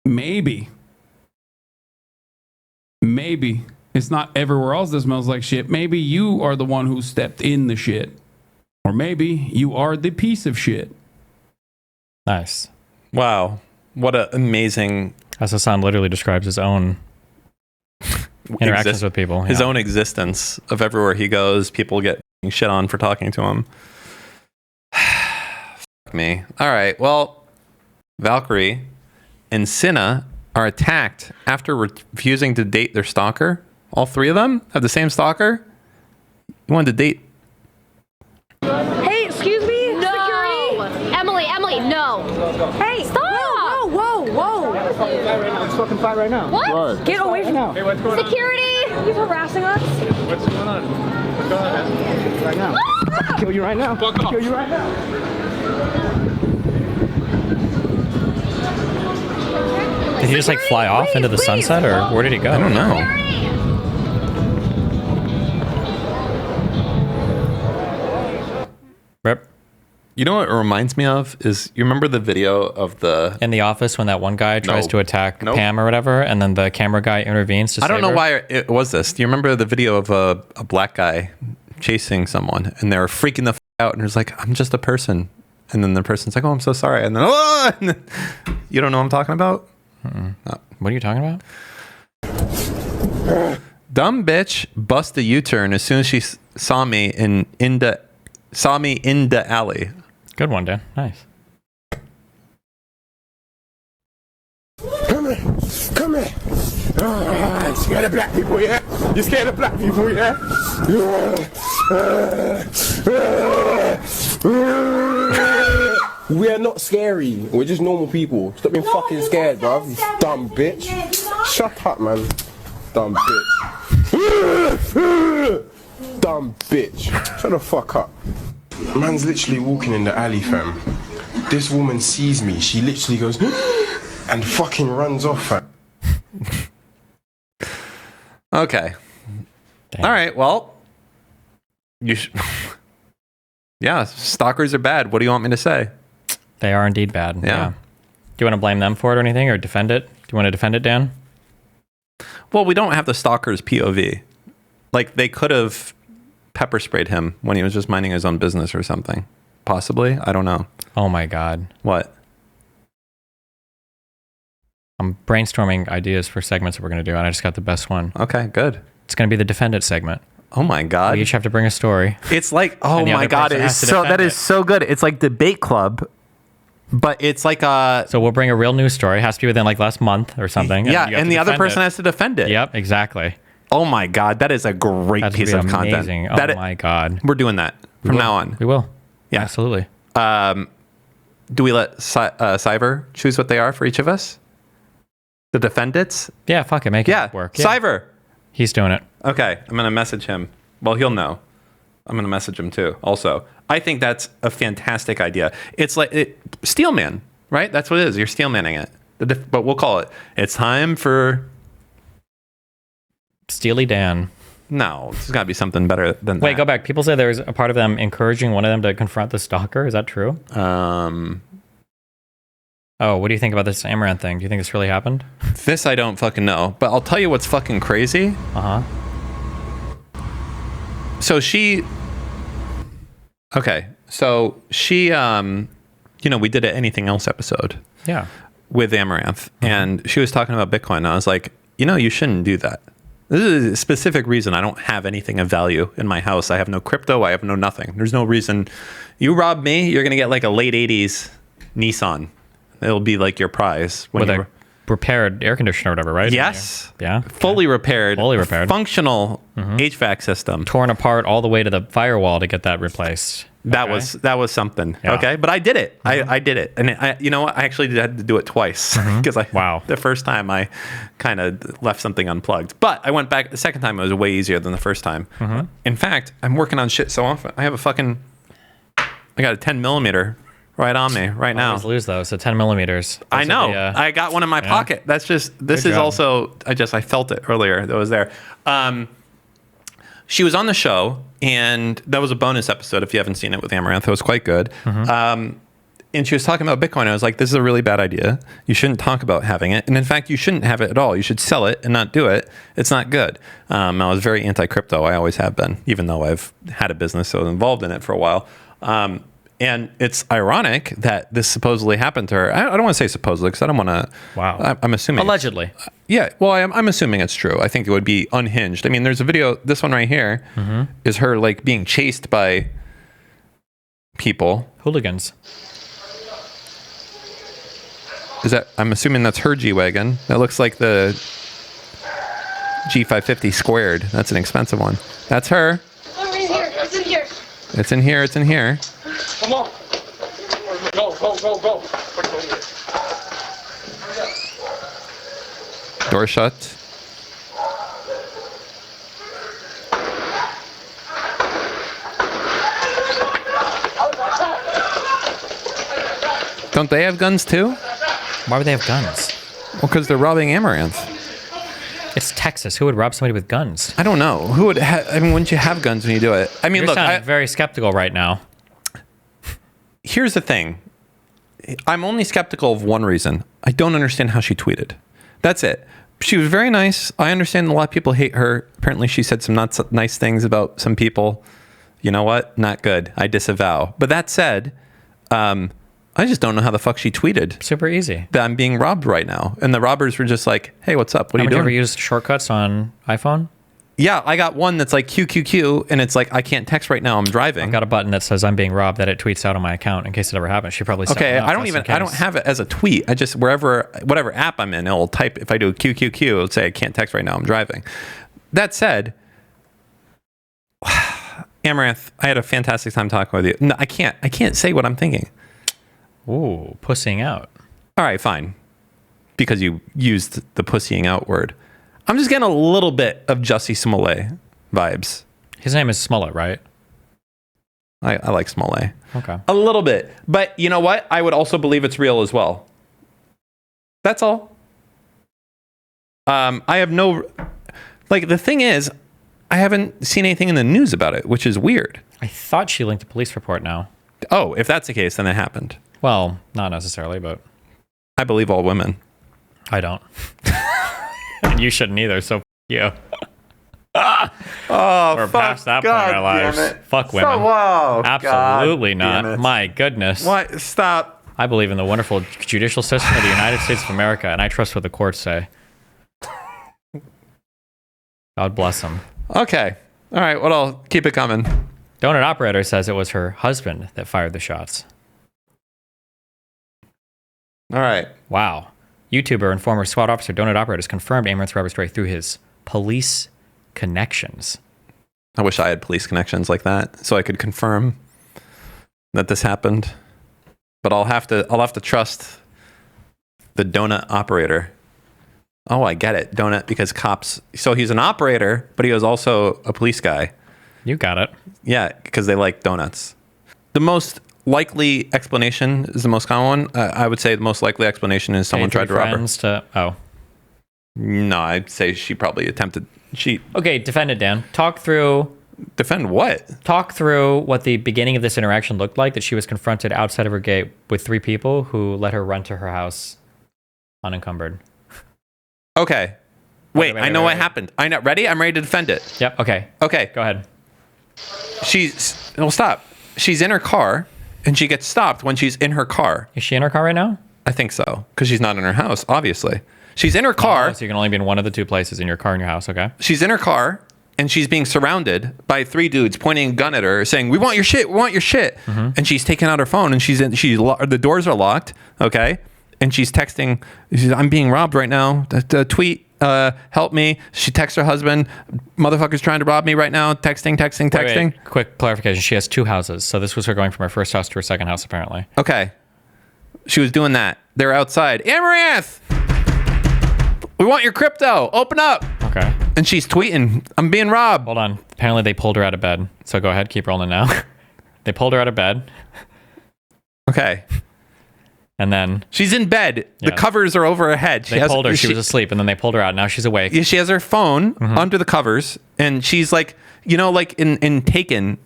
Maybe it's not everywhere else that smells like shit. Maybe you are the one who stepped in the shit. Or maybe you are the piece of shit. Nice. Wow. What an amazing... As Hasan literally describes his own interactions with people. His own existence of everywhere he goes, people get shit on for talking to him. Fuck me. All right. Well, Valkyrae and Cinna are attacked after refusing to date their stalker. All three of them have the same stalker. You wanted to date. Hey, excuse me? No. Security? Emily, no. Hey, stop. Whoa. Let's fucking fight right now. What? Get away from now. me. What's going Security. He's harassing us. What's going on? What's going on, man? Right now. I'll kill you right now. I'll kill you right now. Did he just like fly off into the sunset, or where did he go? I don't know. You know what it reminds me of is, you remember the video of the... In the office when that one guy tries to attack Pam or whatever, and then the camera guy intervenes to save her? I don't know why it was this. Do you remember the video of a black guy chasing someone, and they're freaking the out, and he's like, I'm just a person. And then the person's like, oh, I'm so sorry. And then, oh! And then, you don't know what I'm talking about? What are you talking about? Dumb bitch bust a U-turn as soon as she saw me in the alley. Good one, Dan. Nice. Come here. You scared of black people, yeah? You scared of black people, yeah? We are not scary. We're just normal people. Stop being fucking scared, bruv. You dumb bitch. Shut up, man. Dumb bitch. Dumb bitch. Shut the fuck up. Man's literally walking in the alley, fam. This woman sees me. She literally goes and fucking runs off, fam. Okay. Damn. All right. Well, yeah, stalkers are bad. What do you want me to say? They are indeed bad. Yeah. Do you want to blame them for it or anything, or defend it? Do you want to defend it, Dan? Well, we don't have the stalker's POV. Like, they could have pepper sprayed him when he was just minding his own business or something. Possibly. I don't know. Oh my God. What? I'm brainstorming ideas for segments that we're going to do, and I just got the best one. Okay, good. It's going to be the defend it segment. Oh my God. We each have to bring a story. It's like, oh And the my other God. person It is has to so, defend that is it. so good. It's like debate club, but it's like a... So we'll bring a real news story. It has to be within like last month or something. Yeah, you have and to the other defend person it. has to defend it. Yep, exactly. Oh my God. That is a great That's piece of amazing. content. Oh my God. We're doing that from now on. We will. Yeah. Absolutely. Do we let Cyber choose what they are for each of us? The defendants? Yeah, fuck it. Make it work. Yeah. Cyber. He's doing it. Okay, I'm going to message him. Well, he'll know. I'm going to message him too. Also, I think that's a fantastic idea. It's like Steelman, right? That's what it is. You're Steelmanning it. But we'll call it. It's time for... Steely Dan. No, there's got to be something better than that. Wait, go back. People say there's a part of them encouraging one of them to confront the stalker. Is that true? Oh, what do you think about this Amouranth thing? Do you think this really happened? This I don't fucking know. But I'll tell you what's fucking crazy. Uh-huh. So she... Okay, so she... you know, we did an Anything Else episode. Yeah. With Amouranth. And she was talking about Bitcoin. And I was like, you know, you shouldn't do that. This is a specific reason I don't have anything of value in my house. I have no crypto. I have no nothing. There's no reason. You rob me, you're going to get like a late 80s Nissan. It'll be like your prize. When With a repaired air conditioner or whatever, right? Yes. Yeah. Okay. Fully repaired. Fully repaired. Functional HVAC system. Torn apart all the way to the firewall to get that replaced. That Okay. was something. Yeah. Okay. But I did it. I did it. And you know what? I actually had to do it twice because the first time I kind of left something unplugged, but I went back the second time. It was way easier than the first time. In fact, I'm working on shit so often. I have I got a 10 millimeter right on me right now. I always lose those. So 10 millimeters. I know. I got one in my pocket. That's just, this Good is job. also, I felt it earlier that was there. She was on the show, and that was a bonus episode if you haven't seen it with Amouranth. It was quite good. And she was talking about Bitcoin. I was like, this is a really bad idea. You shouldn't talk about having it. And in fact, you shouldn't have it at all. You should sell it and not do it. It's not good. I was very anti-crypto. I always have been, even though I've had a business so I was involved in it for a while. And it's ironic that this supposedly happened to her. I don't want to say supposedly because I don't want to. Wow. I'm assuming. Allegedly. Yeah. Well, I'm assuming it's true. I think it would be unhinged. I mean, there's a video. This one right here is her like being chased by people. Hooligans. I'm assuming that's her G-Wagon. That looks like the G550 squared. That's an expensive one. That's her. Oh, right here. It's in here. It's in here. It's in here. Come on. Go. Door shut. Don't they have guns too? Why would they have guns? Well, because they're robbing Amouranth. It's Texas. Who would rob somebody with guns? I don't know. Who would I mean, wouldn't you have guns when you do it? I mean, You're look, sounding very skeptical right now. here's the thing. I'm only skeptical of one reason. I don't understand how she tweeted. That's it. She was very nice. I understand a lot of people hate her. Apparently she said some not so nice things about some people. You know what? Not good. I disavow. But that said, I just don't know how the fuck she tweeted. Super easy. That I'm being robbed right now. And the robbers were just like, hey, what's up? What are you doing? Have you ever used shortcuts on iPhone? Yeah, I got one that's like QQQ, and it's like, I can't text right now. I'm driving. I've got a button that says I'm being robbed that it tweets out on my account in case it ever happens. She probably okay. I don't have it as a tweet. I just whatever app I'm in, it'll type. If I do QQQ, it'll say I can't text right now. I'm driving. That said, Amouranth, I had a fantastic time talking with you. No, I can't say what I'm thinking. Ooh, pussying out. All right, fine. Because you used the pussying out word. I'm just getting a little bit of Jussie Smollett vibes. His name is Smollett, right? I like Smollett. Okay. A little bit. But you know what? I would also believe it's real as well. That's all. I have no... Like, the thing is, I haven't seen anything in the news about it, which is weird. I thought she linked a police report now. Oh, if that's the case, then it happened. Well, not necessarily, but... I believe all women. I don't. And you shouldn't either, so you. Oh, we're past that point in our lives. Fuck women. Absolutely not. My goodness. What? Stop. I believe in the wonderful judicial system of the United States of America, and I trust what the courts say. God bless them. Okay. All right. Well, I'll keep it coming. Donut operator says it was her husband that fired the shots. All right. Wow. YouTuber and former SWAT officer Donut Operator has confirmed Amouranth's robbery story through his police connections. I wish I had police connections like that so I could confirm that this happened. But I'll have to trust the Donut Operator. Oh, I get it. Donut because cops. So he's an operator, but he was also a police guy. You got it. Yeah, because they like donuts. The most likely explanation is the most common one. I would say the most likely explanation is someone tried to rob her. No, I'd say she probably attempted cheat. Okay, defend it, Dan. Talk through... Defend what? Talk through what the beginning of this interaction looked like, that she was confronted outside of her gate with 3 people who let her run to her house unencumbered. Okay. Wait, I know what happened. I know. Ready? I'm ready to defend it. Yep, okay. Okay. Go ahead. Stop. She's in her car, and she gets stopped when she's in her car. Is she in her car right now? I think so, because she's not in her house, obviously. She's in her car. Oh, so you can only be in one of the 2 places, in your car and your house, okay? She's in her car, and she's being surrounded by 3 dudes pointing a gun at her, saying, "We want your shit, we want your shit." Mm-hmm. And she's taking out her phone, and the doors are locked, okay? And she's texting, "I'm being robbed right now. Tweet, help me." She texts her husband, "Motherfucker's trying to rob me right now." Texting. Wait. Quick clarification. She has 2 houses. So this was her going from her first house to her second house, apparently. Okay. She was doing that. They're outside. "Amouranth, we want your crypto. Open up." Okay. And she's tweeting, "I'm being robbed." Hold on. Apparently they pulled her out of bed. So go ahead. Keep rolling now. They pulled her out of bed. Okay. And then... She's in bed. Yeah. The covers are over her head. They pulled her. She was asleep, and then they pulled her out. Now she's awake. She has her phone under the covers, and she's like, like in Taken.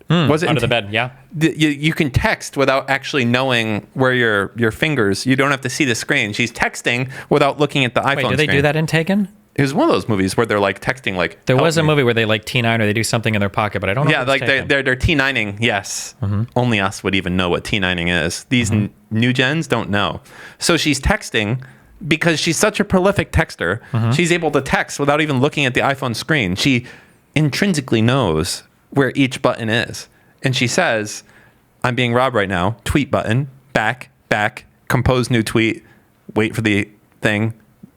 Was it under the bed? Yeah. You can text without actually knowing where your fingers. You don't have to see the screen. She's texting without looking at the iPhone screen. Wait, do they do that in Taken? It was one of those movies where they're like texting like. There was a movie where they like T9 or they do something in their pocket, but I don't know. Yeah, like they're T9ing. Yes, only us would even know what T9ing is. These new gens don't know. So she's texting because she's such a prolific texter. She's able to text without even looking at the iPhone screen. She intrinsically knows where each button is, and she says, "I'm being robbed right now." Tweet button. Back. Compose new tweet. Wait for the thing.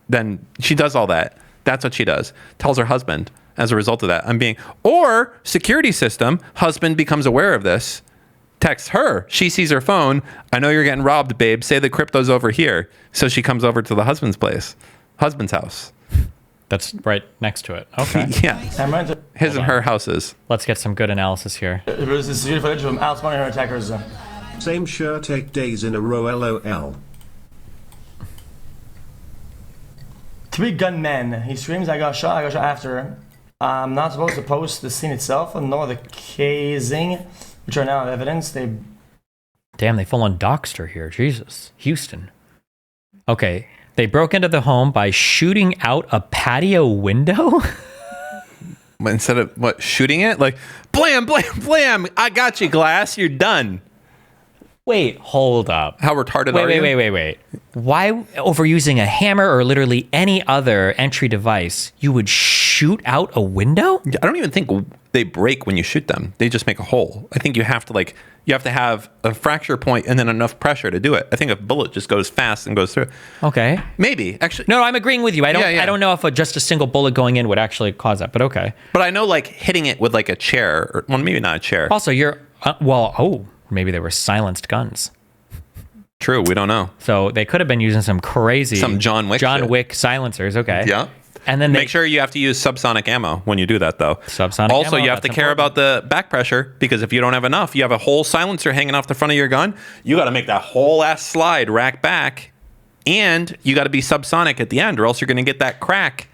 Then she does all that. That's what she does. Tells her husband as a result of that. Or security system, husband becomes aware of this, texts her. She sees her phone. "I know you're getting robbed, babe. Say the crypto's over here." So she comes over to the husband's house. That's right next to it. Okay. Yeah. His and her houses. Let's get some good analysis here. It was this security footage from outsmarting her attackers. Same shirt 8 days in a row, LOL. Three gunmen. He screams, I got shot after. I'm not supposed to post the scene itself, nor the casing, which are now evidence. They Damn, they full on doxed her here. Jesus. Houston. Okay. They broke into the home by shooting out a patio window? Instead of what, shooting it? Like, blam, blam, blam. I got you, glass. You're done. Wait, hold up. How retarded are you? Wait. Why, over using a hammer or literally any other entry device, you would shoot out a window? I don't even think they break when you shoot them. They just make a hole. I think you have to have a fracture point and then enough pressure to do it. I think a bullet just goes fast and goes through. Okay. Maybe, actually. No, I'm agreeing with you. I don't know if just a single bullet going in would actually cause that, but okay. But I know like hitting it with like a chair, or, well, maybe not a chair. Also, maybe they were silenced guns. True, we don't know. So they could have been using some John Wick silencers. Okay. Yeah. And then make sure you have to use subsonic ammo when you do that, though. Also, you have to care about the back pressure, because if you don't have enough, you have a whole silencer hanging off the front of your gun. You got to make that whole ass slide rack back, and you got to be subsonic at the end, or else you're going to get that crack.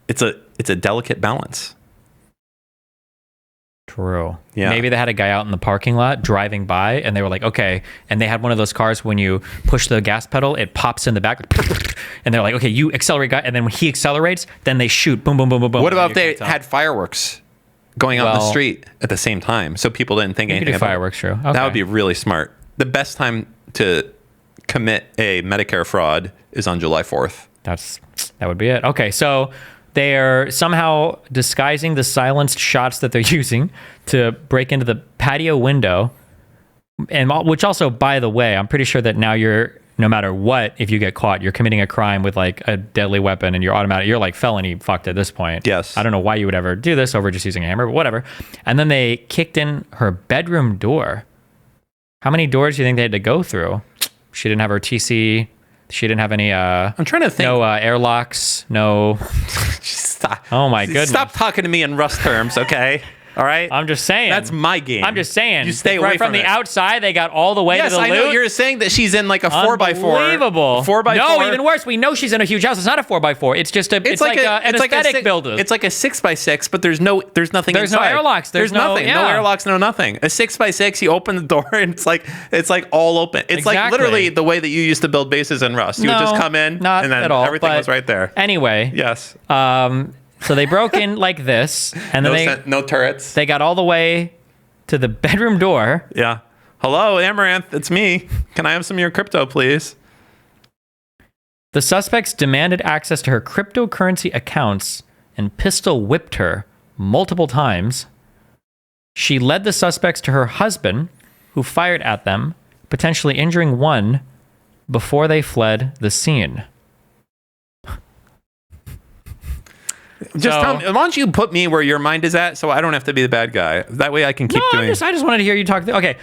It's a delicate balance. True. Yeah. Maybe they had a guy out in the parking lot driving by, and they were like, okay. And they had one of those cars when you push the gas pedal, it pops in the back, and they're like, okay, you accelerate, guy. And then when he accelerates, then they shoot, boom, boom, boom, boom, boom. What about if they had fireworks going out in the street at the same time, so people didn't think anything about fireworks? True. Okay. That would be really smart. The best time to commit a Medicare fraud is on July 4th. That would be it. Okay, so they are somehow disguising the silenced shots that they're using to break into the patio window. And which also, by the way, I'm pretty sure that now no matter what, if you get caught, you're committing a crime with like a deadly weapon and you're like felony fucked at this point. Yes. I don't know why you would ever do this over just using a hammer, but whatever. And then they kicked in her bedroom door. How many doors do you think they had to go through? She didn't have her TC. She didn't have any, I'm trying to think. No airlocks, no. Stop. Oh my goodness. Stop talking to me in Rust terms, okay? All right? I'm just saying. That's my game. I'm just saying. You stay away from it. the outside, they got all the way to the loot. Yes, I know you're saying that she's in like a 4x4. Unbelievable. 4x4. No, even worse. We know she's in a huge house. It's not a 4x4. It's just an aesthetic builder. It's like a 6x6, but there's nothing inside. There's no airlocks. There's nothing. Yeah. No airlocks, no nothing. A 6x6, you open the door and it's like all open. It's like literally the way that you used to build bases in Rust. You would just come in and then everything was right there. Anyway. Yes. So they broke in like this, and then no turrets. They got all the way to the bedroom door. Yeah. Hello, Amouranth. It's me. Can I have some of your crypto, please? The suspects demanded access to her cryptocurrency accounts and pistol whipped her multiple times. She led the suspects to her husband, who fired at them, potentially injuring one before they fled the scene. Just tell me, why don't you put me where your mind is at so I don't have to be the bad guy? That way I can keep doing... I just wanted to hear you talk. Okay.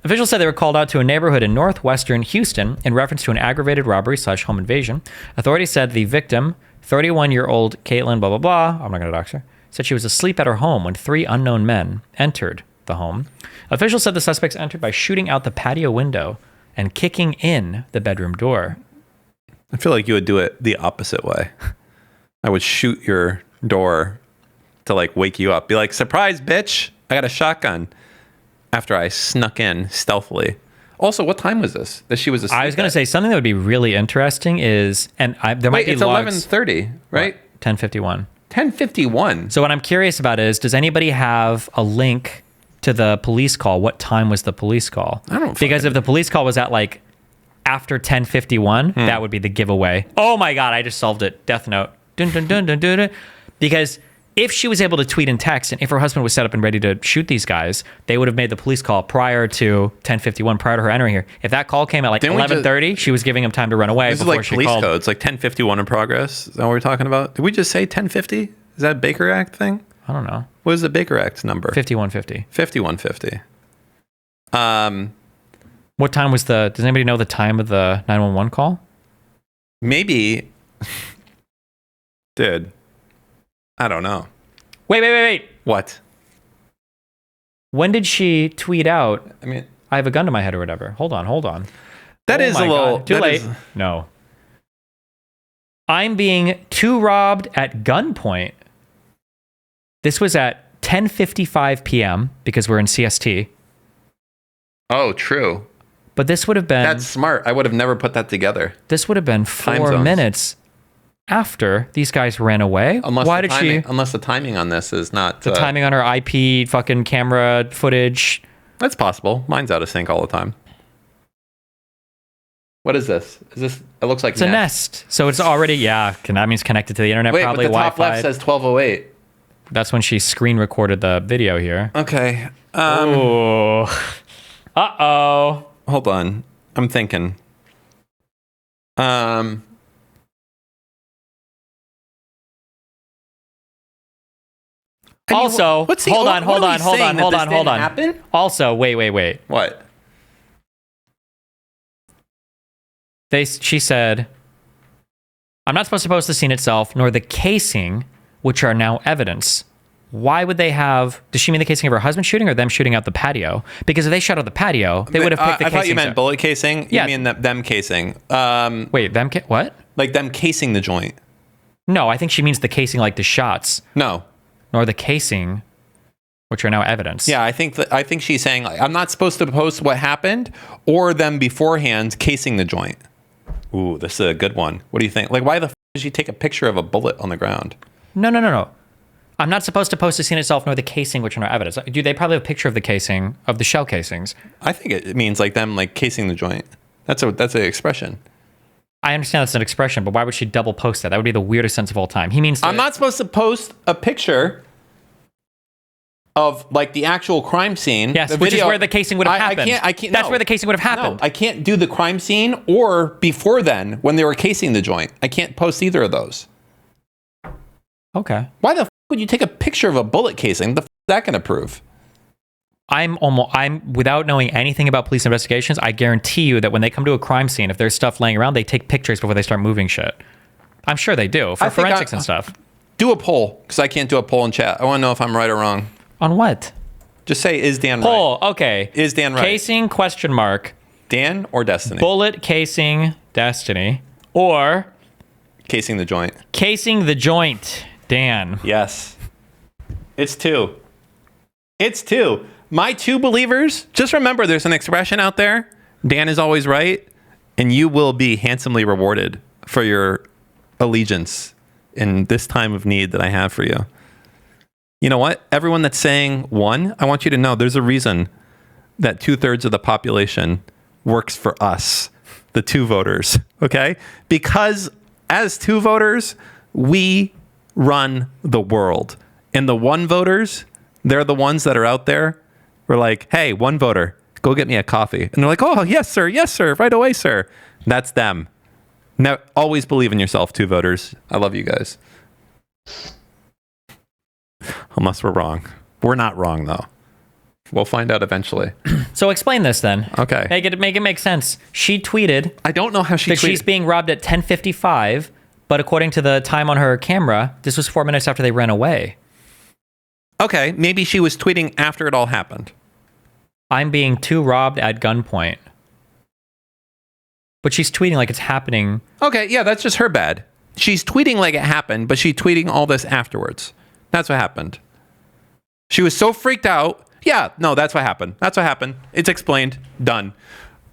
Officials said they were called out to a neighborhood in northwestern Houston in reference to an aggravated robbery/home invasion. Authorities said the victim, 31-year-old Caitlin, blah, blah, blah, I'm not going to dox her, said she was asleep at her home when 3 unknown men entered the home. Officials said the suspects entered by shooting out the patio window and kicking in the bedroom door. I feel like you would do it the opposite way. I would shoot your door to like wake you up. Be like, surprise, bitch. I got a shotgun. After I snuck in stealthily. Also, what time was this? That she was asleep. I was going to say something that would be really interesting is, and there might be logs. It's 11:30, right? 10:51. 10:51. So what I'm curious about is, does anybody have a link to the police call? What time was the police call? I don't. Because if the police call was at like after 10:51, that would be the giveaway. Oh my God, I just solved it. Death Note. Dun, dun, dun, dun, dun, dun. Because if she was able to tweet and text, and if her husband was set up and ready to shoot these guys, they would have made the police call prior to 10:51, prior to her entering here. If that call came at like 11:30, she was giving him time to run away. This is like police code. It's like 10:51 in progress. Is that what we're talking about? Did we just say 10:50? Is that a Baker Act thing? I don't know. What is the Baker Act number? 5150. 5150. What time was does anybody know the time of the 911 call? Maybe. Dude. I don't know. Wait. What? When did she tweet out, I mean, I have a gun to my head or whatever? Hold on. That is a little... Too late. No. I'm being too robbed at gunpoint. This was at 10:55 p.m. because we're in CST. Oh, true. But this would have been... That's smart. I would have never put that together. This would have been 4 minutes after these guys ran away. Unless the timing on this is not... The timing on her IP fucking camera footage. That's possible. Mine's out of sync all the time. What is this? It looks like it's a Nest. So it's already, that means connected to the internet, probably but the top Wi-Fi. left says 1208. That's when she screen recorded the video here. Okay. Uh-oh. Hold on. I'm thinking. Also, hold on. Happen? Also, wait. What? She said, I'm not supposed to post the scene itself, nor the casing, which are now evidence. Why would they have... Does she mean the casing of her husband shooting or them shooting out the patio? Because if they shot out the patio, they would have picked the casing. I thought you meant bullet casing. Yeah. You mean them casing. Wait, what? Like them casing the joint. No, I think she means the casing like the shots. No. Nor the casing, which are now evidence. Yeah, I think she's saying, like, I'm not supposed to post what happened or them beforehand casing the joint. Ooh, this is a good one. What do you think? Like, why the f*** did she take a picture of a bullet on the ground? No. I'm not supposed to post the scene itself nor the casing, which are no evidence. Do they probably have a picture of the casing, of the shell casings? I think it means like them like casing the joint. That's an expression. I understand that's an expression, but why would she double post that? That would be the weirdest sense of all time. He means I'm not supposed to post a picture of like the actual crime scene. Yes, which is where the casing would have happened. I can't. That's where the casing would have happened. No, I can't do the crime scene or before then when they were casing the joint. I can't post either of those. Okay. Why the f*** would you take a picture of a bullet casing? The f*** is that going to prove? I'm without knowing anything about police investigations, I guarantee you that when they come to a crime scene, if there's stuff laying around, they take pictures before they start moving shit. I'm sure they do for forensics and stuff. Do a poll, because I can't do a poll in chat. I want to know if I'm right or wrong. On what? Just say, is Dan right? Poll, okay. Is Dan right? Casing, question mark. Dan or Destiny? Bullet casing, Destiny. Or... casing the joint. Casing the joint, Dan. Yes. It's 2. It's 2. My 2 believers, just remember there's an expression out there. Dan is always right, and you will be handsomely rewarded for your allegiance in this time of need that I have for you. You know what? Everyone that's saying 1, I want you to know there's a reason that 2/3 of the population works for us, the 2 voters, okay? Because as 2 voters, we run the world. And the 1 voters, they're the ones that are out there. We're like, hey, 1 voter, go get me a coffee. And they're like, oh, yes, sir, right away, sir. That's them. Now, always believe in yourself, 2 voters. I love you guys. Unless we're wrong. We're not wrong, though. We'll find out eventually. So explain this then. Okay. Make it make sense. She tweeted. I don't know how she tweeted. She's being robbed at 10:55, but according to the time on her camera, this was 4 minutes after they ran away. Okay, maybe she was tweeting after it all happened. I'm being robbed at gunpoint. But she's tweeting like it's happening. Okay, yeah, that's just her bad. She's tweeting like it happened, but she's tweeting all this afterwards. That's what happened. She was so freaked out. Yeah, no, that's what happened. That's what happened. It's explained. Done.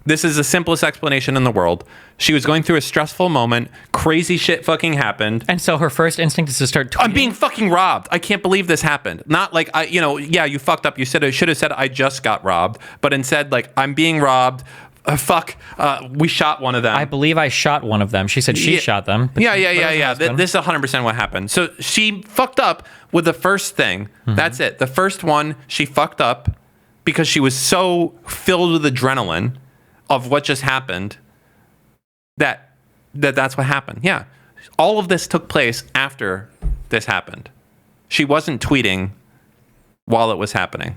This is the simplest explanation in the world. She was going through a stressful moment. Crazy shit fucking happened. And so her first instinct is to start tweeting. I'm being fucking robbed. I can't believe this happened. Not like, yeah, you fucked up. You should have said I just got robbed. But instead, like, I'm being robbed. We shot one of them. I believe I shot one of them. She said she shot them. Yeah. This is 100% what happened. So she fucked up with the first thing. Mm-hmm. That's it. The first one, she fucked up because she was so filled with adrenaline of what just happened that's what happened. Yeah. All of this took place after this happened. She wasn't tweeting while it was happening.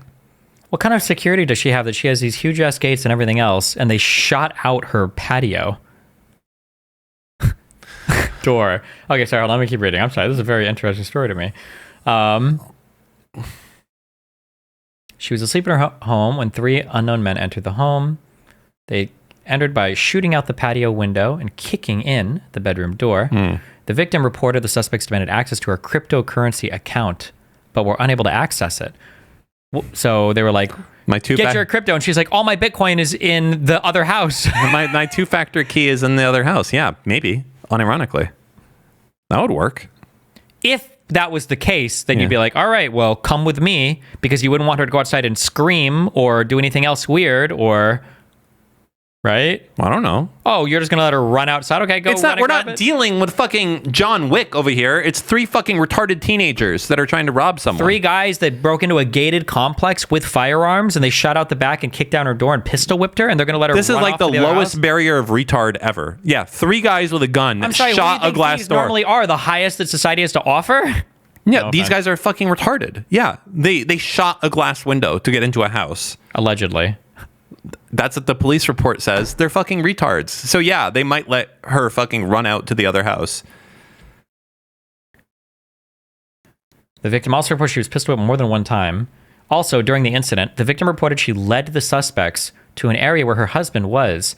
What kind of security does she have that she has these huge ass gates and everything else, and they shot out her patio door? Okay, sorry, hold on, let me keep reading. I'm sorry, this is a very interesting story to me. She was asleep in her home when 3 unknown men entered the home. They entered by shooting out the patio window and kicking in the bedroom door. The victim reported the suspects demanded access to her cryptocurrency account, but were unable to access it. So they were like, get your crypto. And she's like, all my Bitcoin is in the other house. my two-factor key is in the other house. Yeah, maybe. Unironically. That would work. If that was the case, then you'd be like, all right, well, come with me, because you wouldn't want her to go outside and scream or do anything else weird, or... Right? I don't know. Oh, you're just going to let her run outside? Okay, go. It's not, we're not dealing with fucking John Wick over here. It's 3 fucking retarded teenagers that are trying to rob someone. 3 guys that broke into a gated complex with firearms, and they shot out the back and kicked down her door and pistol whipped her, and they're going to let her This run is like off the to other lowest house? barrier of retard ever. Yeah, 3 guys with a gun I'm sorry, shot what do you a think glass these door. normally are the highest that society has to offer? Yeah, No these offense. guys are fucking retarded. Yeah, they shot a glass window to get into a house. Allegedly. That's what the police report says. They're fucking retards. So yeah, they might let her fucking run out to the other house. The victim also reported she was pistol whipped more than one time. Also, during the incident, the victim reported she led the suspects to an area where her husband was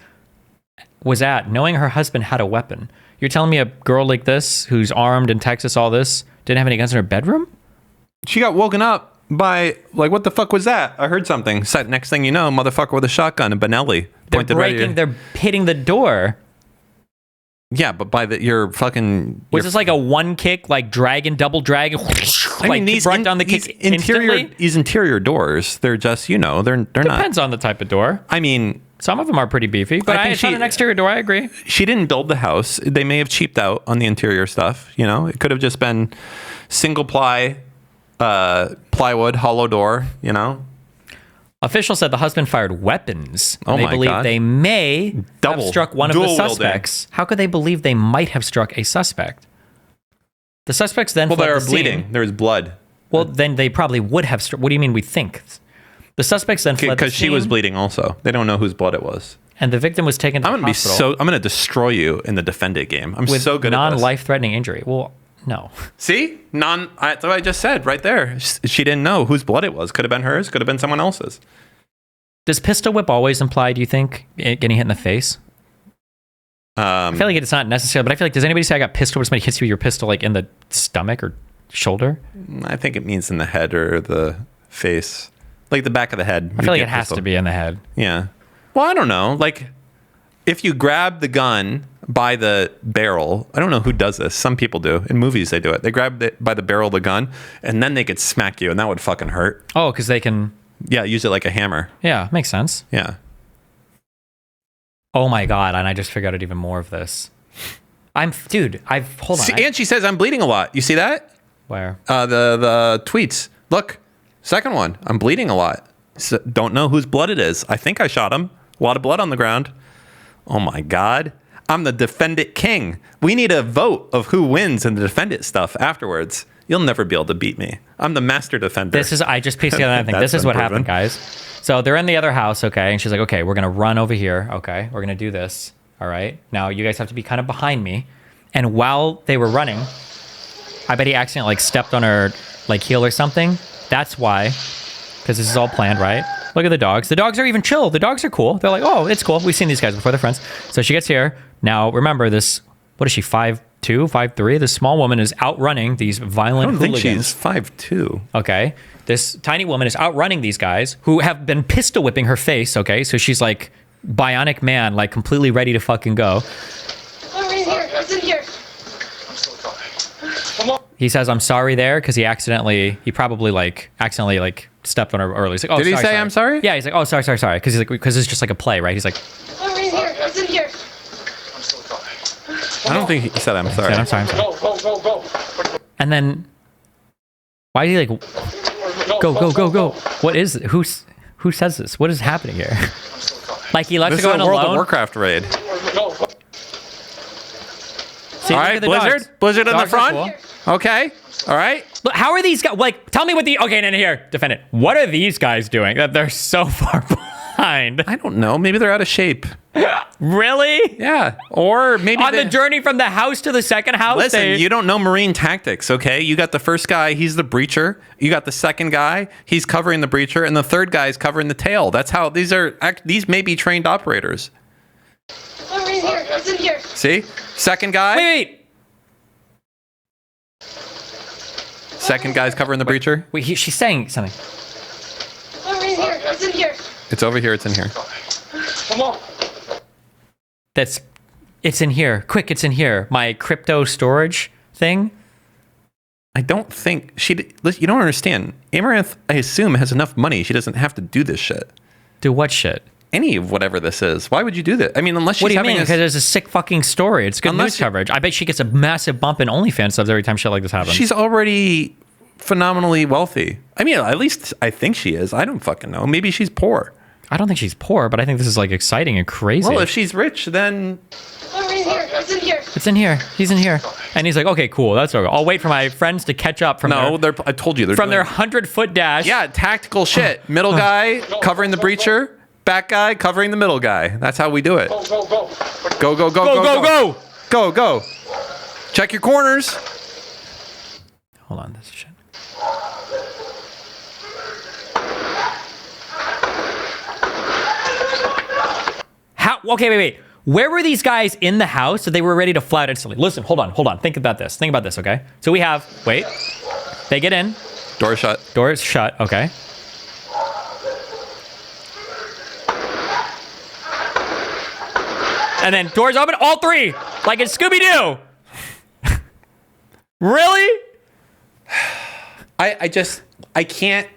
at, knowing her husband had a weapon. You're telling me a girl like this, who's armed in Texas, all this, didn't have any guns in her bedroom? She got woken up by, like, what the fuck was that? I heard something. Next thing you know, motherfucker with a shotgun and Benelli pointed right at you. They're hitting the door. Yeah, but by your fucking... Was this like a one kick, like double dragon? I mean, these brought down the kick these interior doors, they're just, you know, they're not... Depends on the type of door. I mean... Some of them are pretty beefy, but it's not an exterior door, I agree. She didn't build the house. They may have cheaped out on the interior stuff, you know? It could have just been single ply... plywood, hollow door, you know? Officials said the husband fired weapons. Oh they my believe God. they may have struck one of the suspects. How could they believe they might have struck a suspect? The suspects then fled they were the bleeding. scene. There was blood. Well, then they probably would have struck. What do you mean we think? The suspects then fled the Because she was scene, bleeding also. They don't know whose blood it was. and the victim was taken to the hospital I'm gonna destroy you in the defend it game. I'm with so good at this. non-life-threatening injury. Well, no. See? That's what I just said right there. She didn't know whose blood it was. Could have been hers. Could have been someone else's. Does pistol whip always imply, do you think, getting hit in the face? I feel like it's not necessary, but I feel like, does anybody say I got pistol when somebody hits you with your pistol like in the stomach or shoulder? I think it means in the head or the face. Like the back of the head. I feel like it has to be in the head. Yeah. Well, I don't know. Like, if you grab the gun by the barrel, I don't know who does this. Some people do. In movies, they do it. They grab it by the barrel of the gun, and then they could smack you, and that would fucking hurt. Oh, because they can... Yeah, use it like a hammer. Yeah, makes sense. Yeah. Oh my God, and I just figured out even more of this. Hold on. And she says, I'm bleeding a lot. You see that? Where? The tweets. Look, second one. I'm bleeding a lot. So, don't know whose blood it is. I think I shot him. A lot of blood on the ground. Oh my God. I'm the defend it king. We need a vote of who wins in the defend it stuff afterwards. You'll never be able to beat me. I'm the master defender. I just pieced together another thing. This is what happened, guys. So they're in the other house, okay? And she's like, okay, we're going to run over here. Okay, we're going to do this. All right. Now, you guys have to be kind of behind me. And while they were running, I bet he accidentally stepped on her heel or something. That's why. Because this is all planned, right? Look at the dogs. The dogs are even chill. The dogs are cool. They're like, oh, it's cool. We've seen these guys before. They're friends. So she gets here. Now, remember this. What is she, 5'2", 5'3"? This small woman is outrunning these violent hooligans. I don't think she's 5'2". Okay. This tiny woman is outrunning these guys who have been pistol whipping her face, okay? So she's like Bionic Man, like completely ready to fucking go. Oh, right here. It's in here. He says, I'm sorry there, because he probably accidentally stepped on her early. He's like, oh, Did he say, I'm sorry? Yeah, he's like, oh, sorry. Because it's just like a play, right? He's like, Oh, right here. It's in here. I don't think he said, I'm sorry. I'm sorry. Go. And then, why is he like, go. What is it? Who says this? What is happening here? Like he lets This her is go a in World alone? of Warcraft raid. See, all look right, at the Blizzard. dogs. Blizzard in the Dogs are front. cool. Okay. All right. Look, how are these guys? Tell me okay, no, here, defend it. What are these guys doing that they're so far behind? I don't know. Maybe they're out of shape. Really? Yeah. Or maybe on the journey from the house to the second house. Listen, you don't know marine tactics, okay? You got the first guy, he's the breacher. You got the second guy, he's covering the breacher, and the third guy is covering the tail. That's how these may be trained operators. Oh, right here. It's in here. See? Second guy. Wait. Second guy's covering the breacher. Wait, she's saying something. Oh, right here. It's in here. It's over here. It's in here. Come on. It's in here. Quick, it's in here. My crypto storage thing. I don't think you don't understand. Amouranth, I assume, has enough money. She doesn't have to do this shit. Do what shit? Any of whatever this is. Why would you do that? I mean, unless she's what do you having mean? Because there's a sick fucking story. It's good news coverage. I bet she gets a massive bump in OnlyFans subs every time shit like this happens. She's already phenomenally wealthy. I mean, at least I think she is. I don't fucking know. Maybe she's poor. I don't think she's poor, but I think this is like exciting and crazy. Well, if she's rich, then... Oh, right here. It's in here. It's in here. He's in here. And he's like, okay, cool. That's okay. I'll wait for my friends to catch up from I told you. They're from their 100-foot dash. Yeah, tactical shit. Middle guy covering the breacher. Back guy covering the middle guy. That's how we do it. Go, go, go. Go, go, go, go, go, go. Go, go. Check your corners. Hold on, this shit. How? Okay, wait. Where were these guys in the house that they were ready to fly out instantly? Listen, hold on. Think about this, okay? So we have, they get in. Door shut. Door is shut, okay. And then doors open, all three, like in Scooby-Doo. Really? I can't.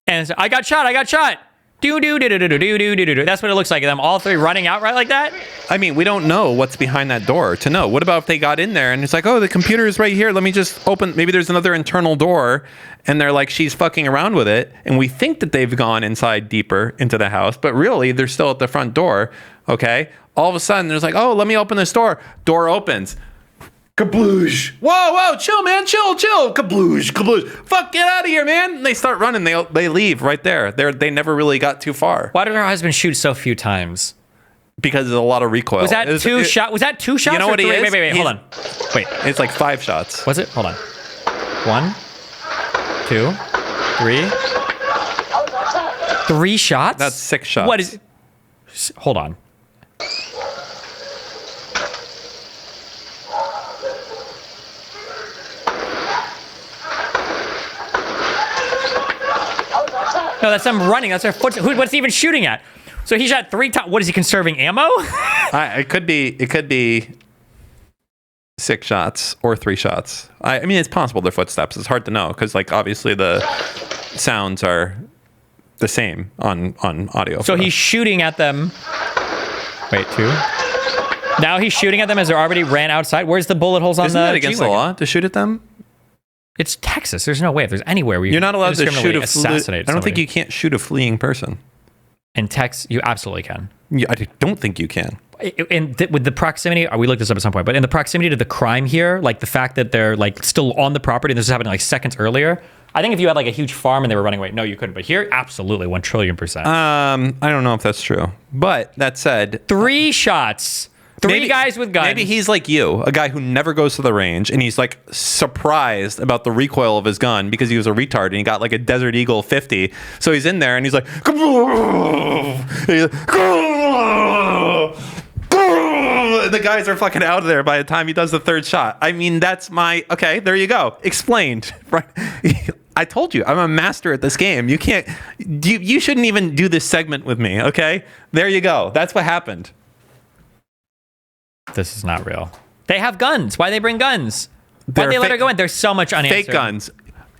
And so, I got shot. Do. That's what it looks like. Them all three running out right like that. I mean, we don't know what's behind that door to know. What about if they got in there and it's like, oh, the computer is right here. Let me just open. Maybe there's another internal door and they're like, she's fucking around with it. And we think that they've gone inside deeper into the house, but really they're still at the front door. Okay. All of a sudden there's like, oh, let me open this door. Door opens. Kabloosh. Whoa, chill, man. Chill. Kabloosh. Fuck, get out of here, man. And they start running. They leave right there. They never really got too far. Why did her husband shoot so few times? Because there's a lot of recoil. Was that two shots? Was that 2 shots? You know what he is? Wait, hold on. Wait. It's like 5 shots. Was it? Hold on. 1, 2, 3. 3 shots? That's 6 shots. What is... Hold on. No, that's them running. That's their foot. What's he even shooting at? So he shot 3 times. What is he conserving ammo? It could be 6 shots or 3 shots. I mean, it's possible they're footsteps. It's hard to know because, like, obviously the sounds are the same on audio. So he's shooting at them. Wait, 2. Now he's shooting at them as they already ran outside. Where's the bullet holes on Isn't that against the law to shoot at them? It's Texas. There's no way. If there's anywhere where you're not allowed to shoot assassinate I don't think you can't shoot a fleeing person. In Texas, you absolutely can. Yeah, I don't think you can. With the proximity, we looked this up at some point, but in the proximity to the crime here, like the fact that they're like still on the property, and this is happening like seconds earlier. I think if you had like a huge farm and they were running away, no, you couldn't. But here, absolutely, 1,000,000,000%. I don't know if that's true. But that said, 3 shots. 3 guys with guns. Maybe he's like you, a guy who never goes to the range, and he's like surprised about the recoil of his gun because he was a retard and he got like a Desert Eagle 50. So he's in there and he's like, the guys are fucking out of there by the time he does the 3rd shot. I mean, that's okay, there you go. Explained. Right? I told you, I'm a master at this game. You can't, you shouldn't even do this segment with me, okay? There you go. That's what happened. This is not real. They have guns. Why they bring guns? Why they let her go in? There's so much unanswered. Fake guns.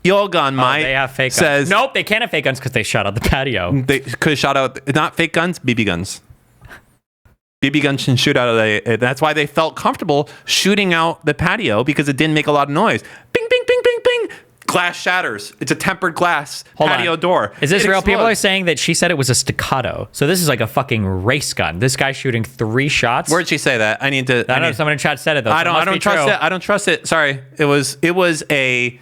Your gun, Mike. They have fake guns. Nope, they can't have fake guns because they shot out the patio. They could have shot out, not fake guns, BB guns. BB guns can shoot out of that's why they felt comfortable shooting out the patio because it didn't make a lot of noise. Bing, bing, bing, bing, bing. Glass shatters. It's a tempered glass patio door. Is this real? People are saying that she said it was a staccato. So this is like a fucking race gun. This guy's shooting 3 shots. Where'd she say that? I don't know. Someone in chat said it though. I don't trust it. I don't trust it. Sorry. It was a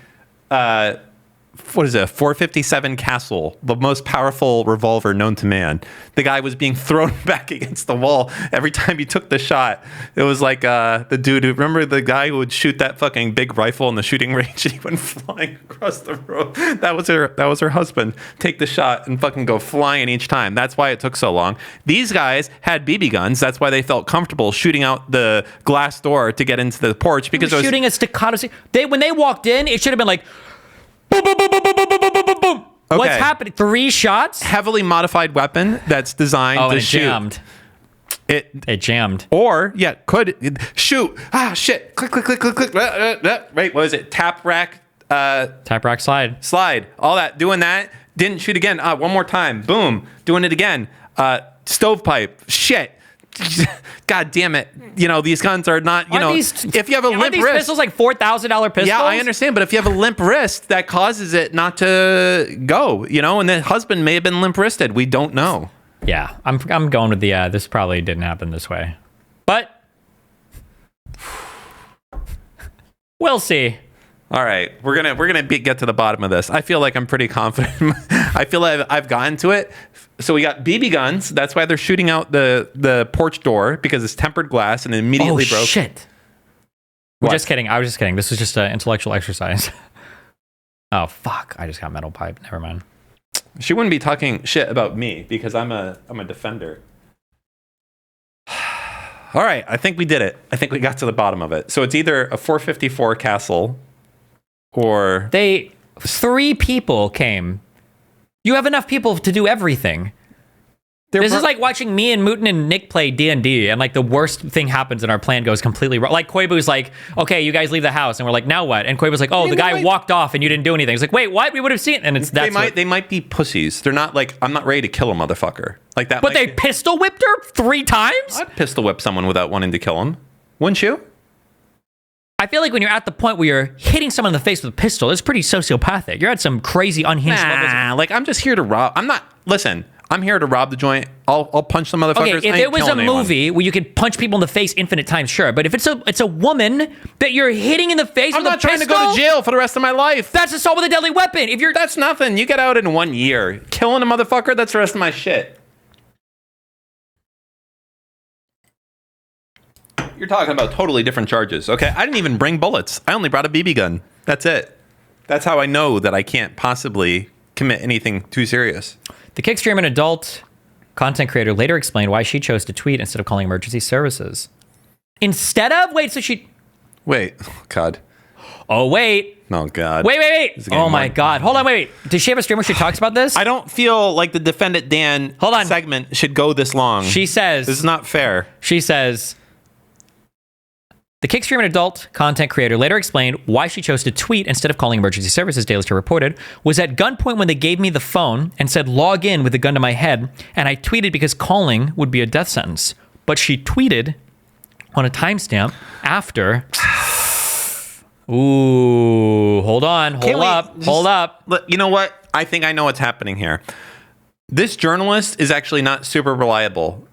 what is it? A 457 Castle, the most powerful revolver known to man. The guy was being thrown back against the wall every time he took the shot. It was like the dude who, remember the guy who would shoot that fucking big rifle in the shooting range and he went flying across the road? That was her husband. Take the shot and fucking go flying each time. That's why it took so long. These guys had BB guns. That's why they felt comfortable shooting out the glass door to get into the porch because it was shooting a staccato. When they walked in, it should have been like, boom! boom, boom, boom, boom, boom, boom, boom, boom, boom, boom. Okay. What's happening? 3 shots? Heavily modified weapon that's designed Oh, to it shoot. jammed. It jammed. Or, yeah, could shoot. Ah, shit. Click, click, click, click, click. Right, what is it? Tap rack. Tap rack slide. Slide. All that. Doing that. Didn't shoot again. One more time. Boom. Doing it again. Stovepipe. Shit. God damn it. You know, these guns are not, you know, if you have a limp these wrist. pistols like $4,000 pistols? Yeah, I understand. But if you have a limp wrist, that causes it not to go, you know, and the husband may have been limp wristed. We don't know. Yeah, I'm going with the, this probably didn't happen this way. But we'll see. All right, we're gonna get to the bottom of this. I feel like I'm pretty confident. I feel like I've gotten to it. So we got BB guns. That's why they're shooting out the porch door, because it's tempered glass and it immediately broke. Oh shit! We're just kidding. I was just kidding. This was just an intellectual exercise. Oh fuck! I just got metal pipe. Never mind. She wouldn't be talking shit about me because I'm a defender. All right, I think we did it. I think we got to the bottom of it. So it's either a 454 castle. Or 3 people came. You have enough people to do everything. This is like watching me and Mooten and Nick play D&D, and like the worst thing happens and our plan goes completely wrong. Like Koibu's like, okay, you guys leave the house, and we're like, now what? And Koibu's like, oh, the guy walked off and you didn't do anything. It's like, wait, what? We would have seen it. And they might be pussies. They're not like, I'm not ready to kill a motherfucker like that. But they pistol whipped her 3 times? I'd pistol whip someone without wanting to kill him. Wouldn't you? I feel like when you're at the point where you're hitting someone in the face with a pistol, it's pretty sociopathic. You're at some crazy unhinged levels. Like I'm just here to rob. I'm here to rob the joint. I'll punch some motherfuckers. Okay, if it was a movie where you could punch people in the face infinite times, sure. But if it's a woman that you're hitting in the face with a pistol, I'm not trying to go to jail for the rest of my life. That's assault with a deadly weapon. That's nothing. You get out in 1 year. Killing a motherfucker, that's the rest of my shit. You're talking about totally different charges. Okay, I didn't even bring bullets. I only brought a BB gun. That's it. That's how I know that I can't possibly commit anything too serious. The Kickstream, an adult content creator, later explained why she chose to tweet instead of calling emergency services. Instead of? Wait, so she... Wait. Oh, God. Oh, wait. Oh, God. Wait. Oh, my God. Hold on, wait. Does she have a stream where she talks about this? I don't feel like the Defendant Dan segment should go this long. She says... This is not fair. She says... The Kickstream, an adult content creator, later explained why she chose to tweet instead of calling emergency services, Daily Star reported, was at gunpoint when they gave me the phone and said log in with the gun to my head, and I tweeted because calling would be a death sentence. But she tweeted on a timestamp after... Ooh, hold on, hold up. You know what? I think I know what's happening here. This journalist is actually not super reliable.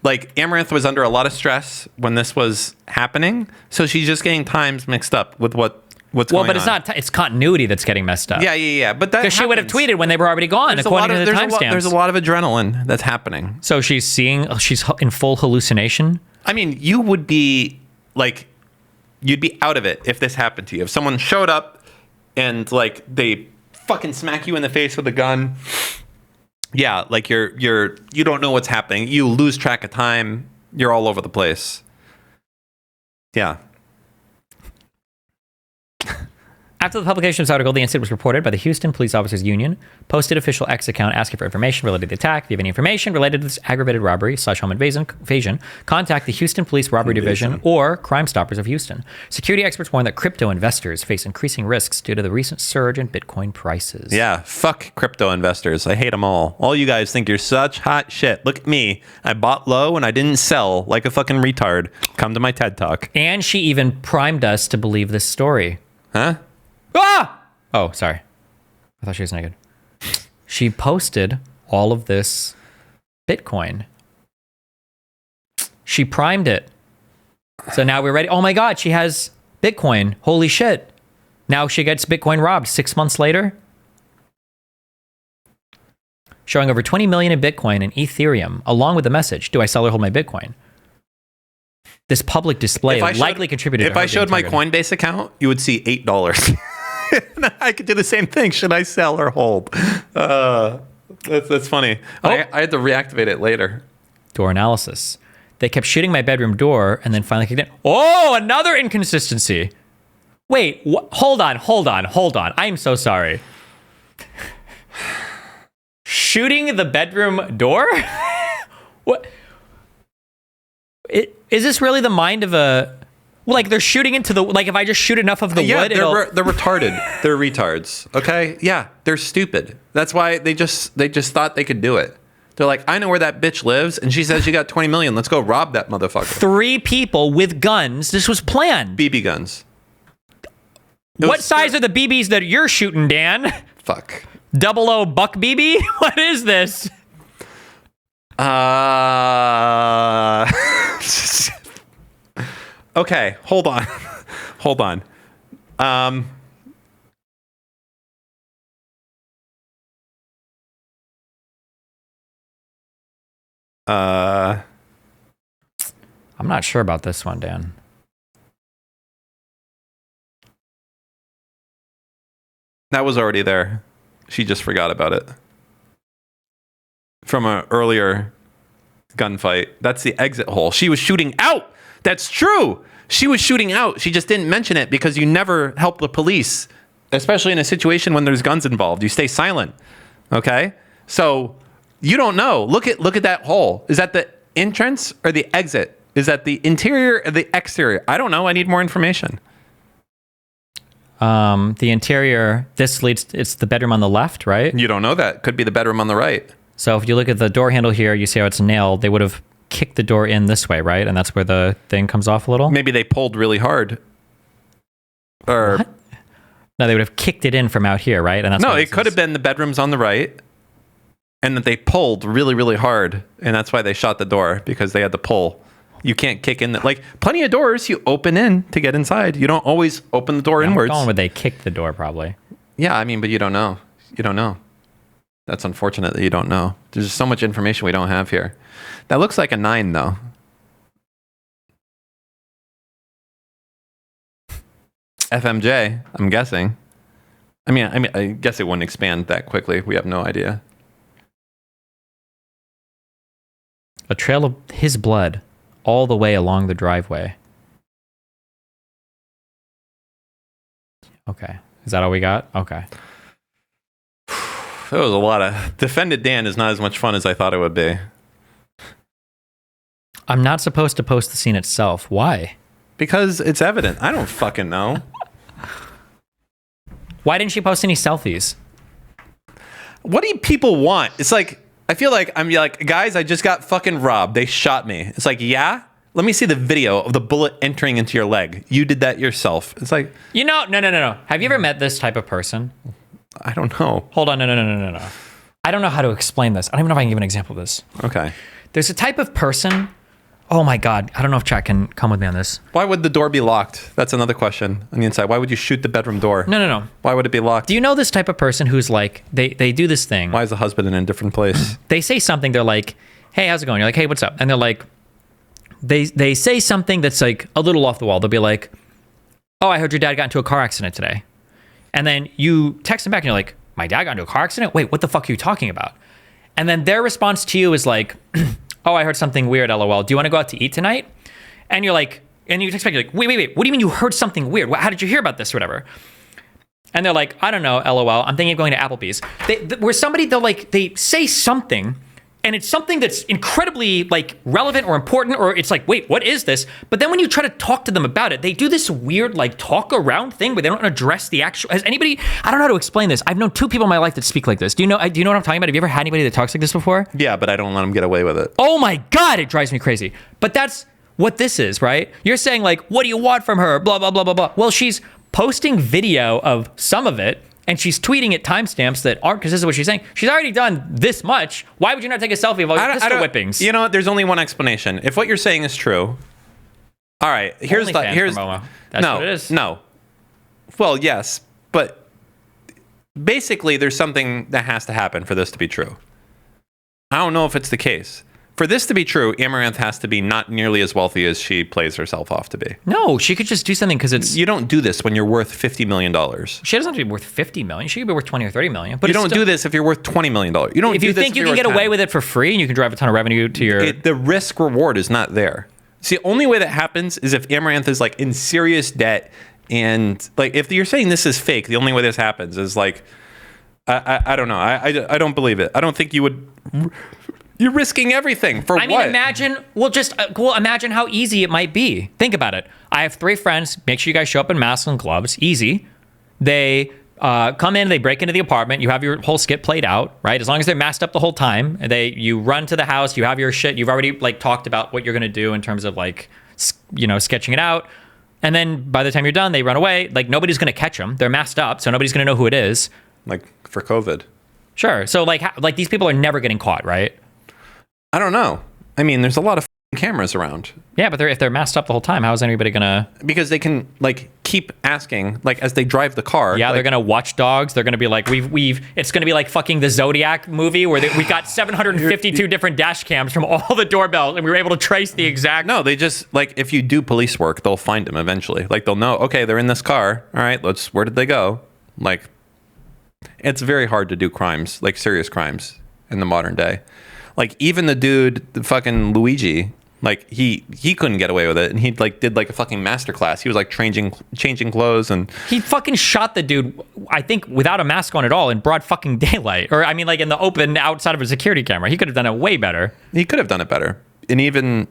Like, Amouranth was under a lot of stress when this was happening, so she's just getting times mixed up with what's going on. Well, but it's not. It's continuity that's getting messed up. Yeah. But that because she would have tweeted when they were already gone, according to the timestamps. There's a lot of adrenaline that's happening. So she's in full hallucination. I mean, you would be like, you'd be out of it if this happened to you. If someone showed up and like they fucking smack you in the face with a gun. Yeah, like you don't know what's happening. You lose track of time. You're all over the place. Yeah. After the publication of this article, the incident was reported by the Houston Police Officers Union, posted official X account asking for information related to the attack. If you have any information related to this aggravated robbery / home invasion, contact the Houston Police Robbery Division or Crime Stoppers of Houston. Security experts warn that crypto investors face increasing risks due to the recent surge in Bitcoin prices. Yeah, fuck crypto investors. I hate them all. All you guys think you're such hot shit. Look at me. I bought low and I didn't sell like a fucking retard. Come to my TED Talk. And she even primed us to believe this story. Huh? Ah! Oh, sorry. I thought she was naked. She posted all of this Bitcoin. She primed it. So now we're ready. Oh my God, she has Bitcoin. Holy shit. Now she gets Bitcoin robbed 6 months later. Showing over 20 million in Bitcoin and Ethereum, along with the message, do I sell or hold my Bitcoin? This public display likely contributed to If I showed my Coinbase account, you would see $8. I could do the same thing. Should I sell or hold? That's funny. Oh. I had to reactivate it later. Door analysis. They kept shooting my bedroom door and then finally kicked in. Oh, another inconsistency. Wait, hold on. I'm so sorry. Shooting the bedroom door? What? Is this really the mind of a... Like, they're shooting into the... Like, if I just shoot enough of the wood, they're retarded. They're retards, okay? Yeah, they're stupid. That's why they just thought they could do it. They're like, I know where that bitch lives, and she says she got 20 million. Let's go rob that motherfucker. 3 people with guns. This was planned. BB guns. What size are the BBs that you're shooting, Dan? Fuck. 00 Buck BB? What is this? Okay, hold on. Hold on. I'm not sure about this one, Dan. That was already there. She just forgot about it. From an earlier gunfight. That's the exit hole. She was shooting out. That's true. She was shooting out. She just didn't mention it because you never help the police, especially in a situation when there's guns involved. You stay silent. Okay? So you don't know. Look at that hole. Is that the entrance or the exit? Is that the interior or the exterior? I don't know. I need more information. The interior, it's the bedroom on the left, right? You don't know that. Could be the bedroom on the right. So if you look at the door handle here, you see how it's nailed. They would have kicked the door in this way, right? And that's where the thing comes off a little? Maybe they pulled really hard. Or what? No, they would have kicked it in from out here, right? And that's no, it could have been the bedrooms on the right, and that they pulled really, really hard, and that's why they shot the door, because they had to pull. You can't kick in. Like, plenty of doors, you open in to get inside. You don't always open the door inwards. I'm going where they kicked the door, probably. Yeah, I mean, but you don't know. You don't know. That's unfortunate that you don't know. There's so much information we don't have here. That looks like a 9, though. FMJ, I'm guessing. I mean, I guess it wouldn't expand that quickly. We have no idea. A trail of his blood all the way along the driveway. Okay. Is that all we got? Okay. That was a lot of... Defended Dan is not as much fun as I thought it would be. I'm not supposed to post the scene itself. Why? Because it's evident. I don't fucking know. Why didn't she post any selfies? What do people want? It's like... I feel like I'm like, guys, I just got fucking robbed. They shot me. It's like, yeah? Let me see the video of the bullet entering into your leg. You did that yourself. It's like... You know, no. Have you ever met this type of person? I don't know. Hold on, no. I don't know how to explain this. I don't even know if I can give an example of this. Okay. There's a type of person... Oh my God. I don't know if chat can come with me on this. Why would the door be locked? That's another question on the inside. Why would you shoot the bedroom door? No. Why would it be locked? Do you know this type of person who's like, they do this thing. Why is the husband in a different place? They say something, they're like, hey, how's it going? You're like, hey, what's up? And they're like, they say something that's like a little off the wall. They'll be like, oh, I heard your dad got into a car accident today. And then you text them back and you're like, my dad got into a car accident? Wait, what the fuck are you talking about? And then their response to you is like, oh, I heard something weird, LOL. Do you want to go out to eat tonight? And you're like, and you text back, you're like, wait, what do you mean you heard something weird? How did you hear about this or whatever? And they're like, I don't know, LOL. I'm thinking of going to Applebee's. Where somebody, they say something, and it's something that's incredibly like relevant or important, or it's like, wait, what is this? But then when you try to talk to them about it, they do this weird like talk around thing where they don't address the actual. Has anybody? I don't know how to explain this. I've known 2 people in my life that speak like this. Do you know what I'm talking about? Have you ever had anybody that talks like this before? Yeah, but I don't let them get away with it. Oh my God, it drives me crazy. But that's what this is, right? You're saying like, what do you want from her? Blah blah blah blah blah. Well, she's posting video of some of it. And she's tweeting at timestamps that aren't consistent with what she's saying. She's already done this much. Why would you not take a selfie of all your pistol whippings? You know what? There's only one explanation. If what you're saying is true, all right. Here's That's what it is. No. Well, yes, but basically, there's something that has to happen for this to be true. I don't know if it's the case. For this to be true, Amouranth has to be not nearly as wealthy as she plays herself off to be. No, she could just do something because it's... You don't do this when you're worth $50 million. She doesn't have to be worth $50 million. She could be worth 20 or 30 million. But you don't do this if you're worth $20 million. You don't. If you think you can get away with it for free and you can drive a ton of revenue to your... The risk reward is not there. See, the only way that happens is if Amouranth is like in serious debt And like, if you're saying this is fake, the only way this happens is like, I don't know. I don't believe it. I don't think you would. You're risking everything for what? I mean, imagine how easy it might be. Think about it. I have 3 friends. Make sure you guys show up in masks and gloves. Easy. They come in, they break into the apartment. You have your whole skit played out, right? As long as they're masked up the whole time. You run to the house. You have your shit. You've already like talked about what you're gonna do in terms of like, sketching it out. And then by the time you're done, they run away. Like nobody's gonna catch them. They're masked up, so nobody's gonna know who it is. Like for COVID. Sure. So like these people are never getting caught, right? I don't know. I mean, there's a lot of cameras around. Yeah, but if they're masked up the whole time, how is anybody gonna? Because they can like keep asking, like as they drive the car. Yeah, like, they're gonna watch dogs. They're gonna be like, It's gonna be like fucking the Zodiac movie where we got 752 different dash cams from all the doorbells, and we were able to trace the exact. No, they just like if you do police work, they'll find them eventually. Like they'll know, okay, they're in this car. All right, where did they go? Like, it's very hard to do crimes, like serious crimes, in the modern day. Like even the dude, the fucking Luigi, like he couldn't get away with it, and he like did like a fucking masterclass. He was like changing clothes, and he fucking shot the dude, I think, without a mask on at all in broad fucking daylight, or I mean, like in the open outside of a security camera. He could have done it way better. He could have done it better, and even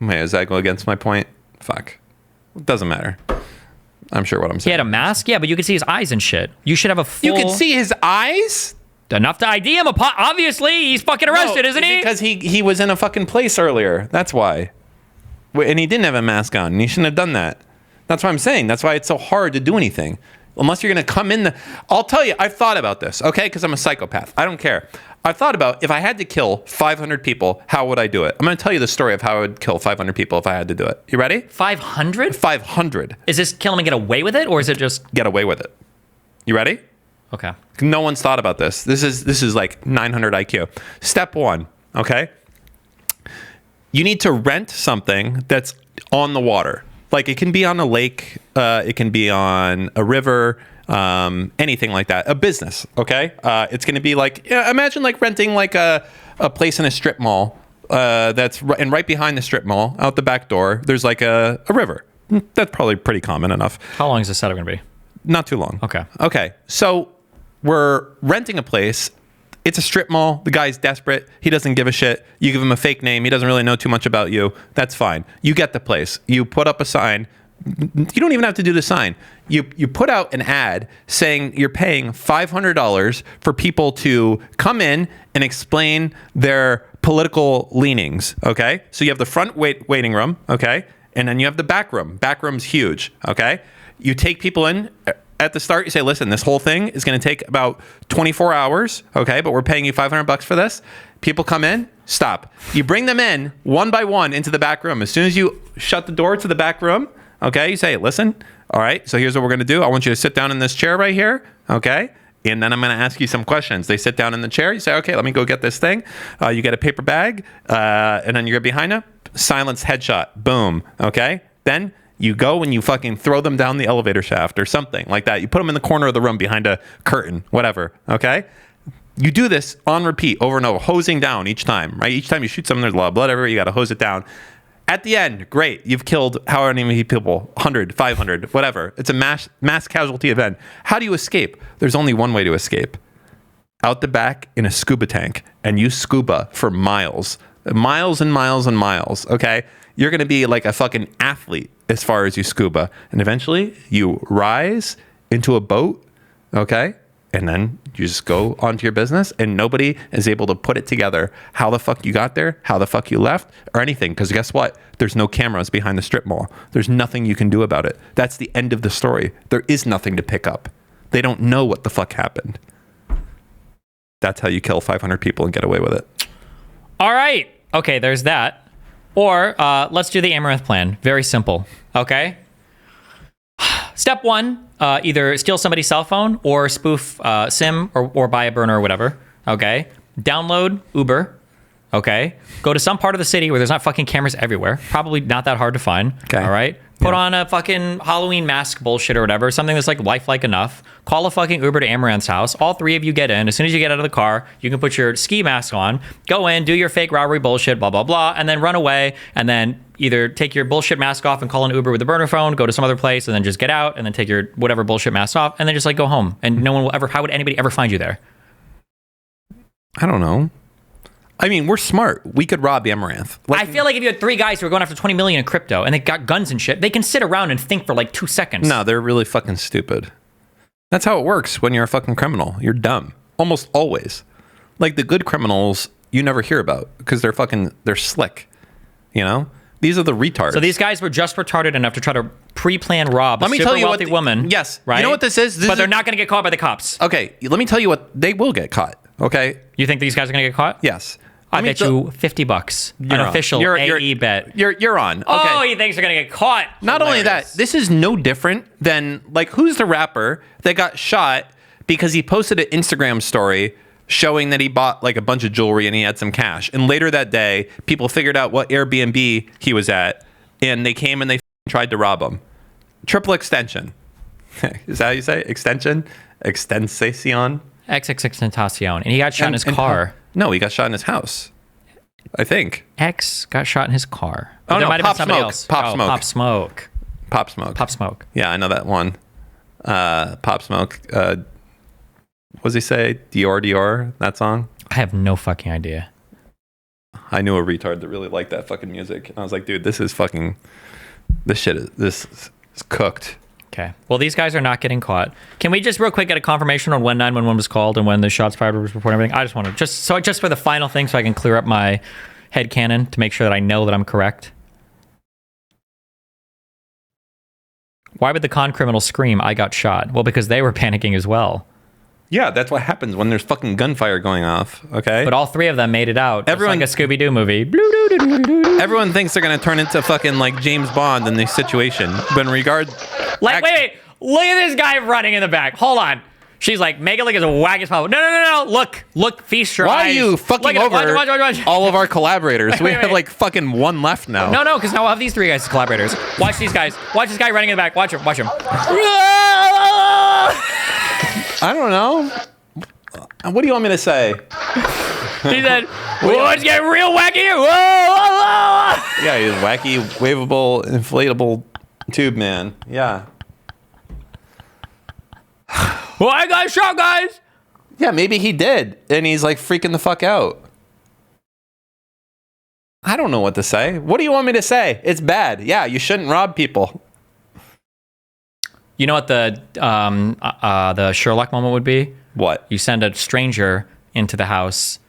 does that go against my point? Fuck, it doesn't matter. I'm sure what I'm saying. He had a mask, yeah, but you could see his eyes and shit. You should have a full. You could see his eyes. Enough to ID him. Obviously, he's fucking arrested, isn't he? Because he was in a fucking place earlier. That's why. And he didn't have a mask on. And he shouldn't have done that. That's what I'm saying. That's why it's so hard to do anything. Unless you're going to come in. I'll tell you, I've thought about this, okay? Because I'm a psychopath. I don't care. I've thought about if I had to kill 500 people, how would I do it? I'm going to tell you the story of how I would kill 500 people if I had to do it. You ready? 500? 500. Is this kill them and get away with it? Or is it just... Get away with it. You ready? Okay. No one's thought about this. This is like 900 IQ. Step 1, okay? You need to rent something that's on the water. Like it can be on a lake, it can be on a river, anything like that. A business, okay? It's going to be like, imagine like renting like a place in a strip mall and right behind the strip mall, out the back door, there's like a river. That's probably pretty common enough. How long is this setup going to be? Not too long. Okay. So we're renting a place. It's a strip mall. The guy's desperate. He doesn't give a shit. You give him a fake name. He doesn't really know too much about you. That's fine. You get the place. You put up a sign. You don't even have to do the sign. You put out an ad saying you're paying $500 for people to come in and explain their political leanings. Okay? So you have the front waiting room. Okay? And then you have the back room. Back room's huge. Okay? You take people in at the start. You say, listen, this whole thing is going to take about 24 hours. Okay, but we're paying you $500 for this. People come in, stop. You bring them in one by one into the back room. As soon as you shut the door to the back room, okay, you say, listen, all right, so here's what we're going to do. I want you to sit down in this chair right here. Okay. And then I'm going to ask you some questions. They sit down in the chair. You say, okay, let me go get this thing. You get a paper bag, and then you're behind them. Silence headshot. Boom. Okay. Then you go and you fucking throw them down the elevator shaft or something like that. You put them in the corner of the room behind a curtain, whatever, okay? You do this on repeat over and over, hosing down each time, right? Each time you shoot someone, there's a lot of blood everywhere. You got to hose it down. At the end, great. You've killed however many people, 100, 500, whatever. It's a mass casualty event. How do you escape? There's only one way to escape. Out the back in a scuba tank, and you scuba for miles and miles and miles, okay? You're going to be like a fucking athlete as far as you scuba. And eventually you rise into a boat, okay? And then you just go onto your business and nobody is able to put it together how the fuck you got there, how the fuck you left, or anything. Because guess what? There's no cameras behind the strip mall. There's nothing you can do about it. That's the end of the story. There is nothing to pick up. They don't know what the fuck happened. That's how you kill 500 people and get away with it. All right. Okay, there's that. Or let's do the Amouranth plan. Very simple. Okay. Step 1, either steal somebody's cell phone or spoof SIM or buy a burner or whatever. Okay. Download Uber. Okay. Go to some part of the city where there's not fucking cameras everywhere. Probably not that hard to find. Okay. All right. Put on a fucking Halloween mask bullshit or whatever. Something that's like lifelike enough. Call a fucking Uber to Amouranth's house. All 3 of you get in. As soon as you get out of the car, you can put your ski mask on. Go in, do your fake robbery bullshit, blah, blah, blah. And then run away. And then either take your bullshit mask off and call an Uber with a burner phone, go to some other place, and then just get out, and then take your whatever bullshit mask off, and then just like go home. And no one will ever. How would anybody ever find you there? I don't know. I mean, we're smart. We could rob Amouranth. I feel like if you had 3 guys who are going after 20 million in crypto and they got guns and shit, they can sit around and think for like 2 seconds. No, they're really fucking stupid. That's how it works when you're a fucking criminal. You're dumb. Almost always. Like the good criminals you never hear about because they're slick. You know? These are the retards. So these guys were just retarded enough to try to pre-plan rob a super wealthy woman. Yes. Right? You know what this is? But they're not going to get caught by the cops. Okay. Let me tell you what. They will get caught. Okay? You think these guys are going to get caught? Yes. I bet you $50. An official AE bet. You're on. Okay. Oh, he thinks they're going to get caught. Not only that, this is no different than, like, who's the rapper that got shot because he posted an Instagram story showing that he bought like a bunch of jewelry and he had some cash. And later that day, people figured out what Airbnb he was at and they came and they tried to rob him. Triple extension. Is that how you say it? Extension? Extensacion? XXXTentacion. And he got shot in his car. No, he got shot in his house. I think. X got shot in his car. Oh, no, might have Pop been somebody Smoke. else. Pop Smoke. Pop Smoke. Pop Smoke. Pop Smoke. Yeah, I know that one. Pop Smoke. What does he say? Dior, Dior, that song? I have no fucking idea. I knew a retard that really liked that fucking music. And I was like, dude, this is cooked. Okay. Well, these guys are not getting caught. Can we just real quick get a confirmation on when 911 was called and when the shots fired was reported and everything? I just want to, just for the final thing so I can clear up my headcanon to make sure that I know that I'm correct. Why would the con criminal scream, "I got shot"? Well, because they were panicking as well. Yeah, that's what happens when there's fucking gunfire going off, okay? But all 3 of them made it out. Everyone, like a Scooby-Doo movie. Everyone thinks they're going to turn into fucking like James Bond in this situation. But in regard... Wait. Look at this guy running in the back. Hold on. She's like, make it look as wag as possible. No. Look, feast your eyes. Why are you fucking over watch. all of our collaborators? We have like fucking 1 left now. No, because now I'll have these 3 guys as collaborators. Watch these guys. Watch this guy running in the back. Watch him. I don't know. What do you want me to say? He said, "Whoa, it's getting real wacky here." Whoa. Yeah, he's wacky, waveable, inflatable tube man. Yeah. Well, I got shot, guys. Yeah, maybe he did. And he's like freaking the fuck out. I don't know what to say. What do you want me to say? It's bad. Yeah, you shouldn't rob people. You know what the Sherlock moment would be? What? You send a stranger into the house,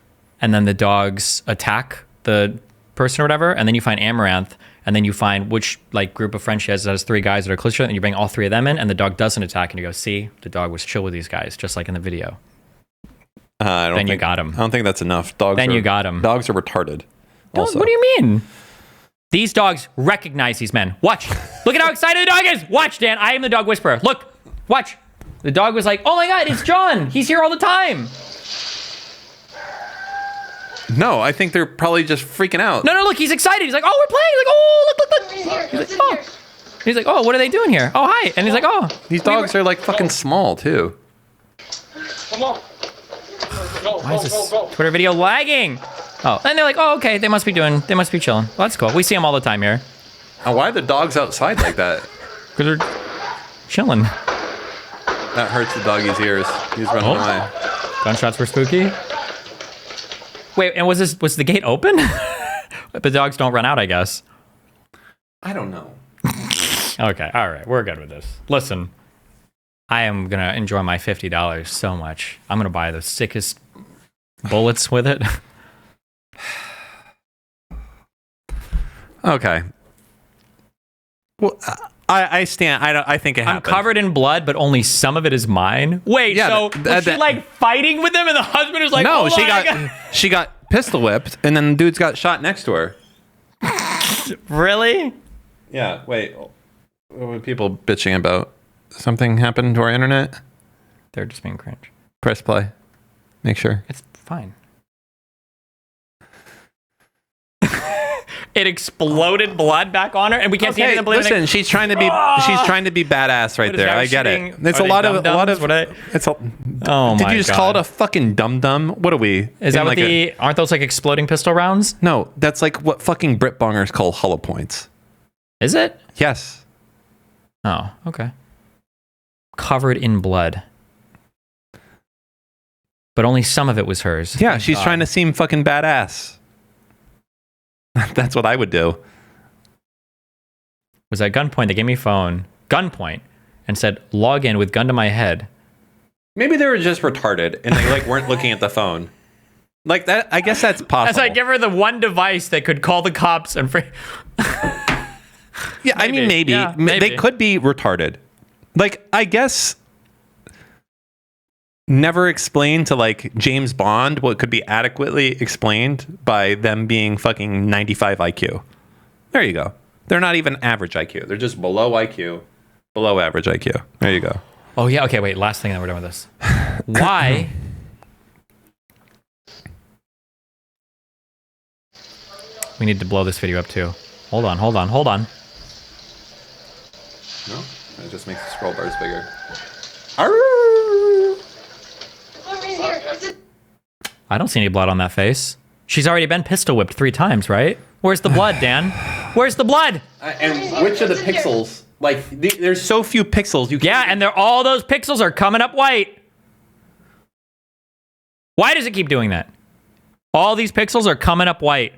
and then the dogs attack the person or whatever, and then you find Amouranth, and then you find which like group of friends she has that has 3 guys that are close to her, and you bring all 3 of them in, and the dog doesn't attack, and you go, see, the dog was chill with these guys, just like in the video. You got him. I don't think that's enough. You got him. Dogs are retarded. Also. What do you mean? These dogs recognize these men. Watch. Look at how excited the dog is. Watch, Dan. I am the dog whisperer. Look. Watch. The dog was like, "Oh my God, it's John. He's here all the time." No, I think they're probably just freaking out. No, look. He's excited. He's like, "Oh, we're playing." He's like, "Oh, look. He's like, "Oh, what are they doing here?" "Oh, hi." And he's like, "Oh." These dogs are like fucking small, too. Come on. Why is this Twitter video lagging? Oh, and they're like, "Oh, okay. They must be chilling. Well, that's cool. We see them all the time here." Why are the dogs outside like that? Because they're chilling. That hurts the doggy's ears. He's running away. Gunshots were spooky. Wait, and was the gate open? But the dogs don't run out, I guess. I don't know. Okay, all right. We're good with this. Listen, I am going to enjoy my $50 so much. I'm going to buy the sickest bullets with it. Okay. Well, I stand. I think it happened. I'm covered in blood, but only some of it is mine. Wait, yeah, so was she like fighting with him, and the husband was like, "No, "Oh she got pistol whipped, and then the dude's got shot next to her." Really? Yeah. Wait. What were people bitching about? Something happened to our internet? They're just being cringe. Press play. Make sure. It's fine. It exploded blood back on her, and we can't see anything. Listen, she's trying to be badass right there. I get it. It's a lot of. It's a. Oh my god! Did you just call it a fucking dum dum? What are we? Is that what aren't those like exploding pistol rounds? No, that's like what fucking Brit bongers call hollow points. Is it? Yes. Oh, okay. Covered in blood. But only some of it was hers. Yeah, she's trying to seem fucking badass. That's what I would do. Was at gunpoint, they gave me a phone, gunpoint, and said, log in with gun to my head. Maybe they were just retarded and they like weren't looking at the phone. Like that, I guess that's possible. As I give her the one device that could call the cops and yeah, I mean, maybe. Yeah, maybe. They could be retarded. Like, I guess never explained to like James Bond what could be adequately explained by them being fucking 95 IQ. There you go. They're not even average IQ. They're just below IQ, below average IQ. There you go. Oh yeah. Okay. Wait. Last thing that we're done with this. Why? We need to blow this video up too. Hold on. No, it just makes the scroll bars bigger. I don't see any blood on that face. She's already been pistol whipped 3 times, right? Where's the blood, Dan? Where's the blood? And which of the pixels? Like, there's so few pixels. You can't. Yeah, and all those pixels are coming up white. Why does it keep doing that? All these pixels are coming up white.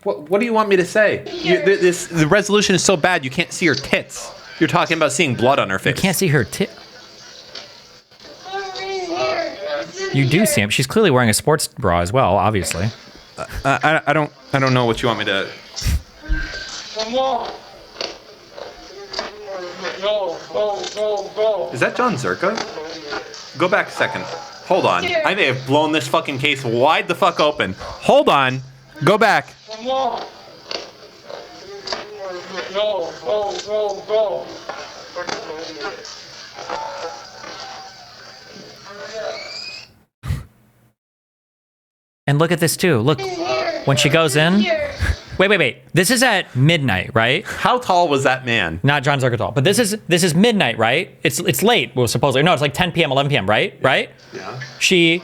What do you want me to say? The resolution is so bad you can't see her tits. You're talking about seeing blood on her face. You can't see her tit. You do see him. She's clearly wearing a sports bra as well, obviously. I don't know what you want me to. Is that John Zerka? Go back a second. Hold on. I may have blown this fucking case wide the fuck open. Hold on. Go back. And look at this too. Look, when she goes in. Wait. This is at midnight, right? How tall was that man? Not John Zerka tall, but this is midnight, right? It's late. Well, supposedly no, it's like 10 p.m., 11 p.m., right? Right? Yeah. She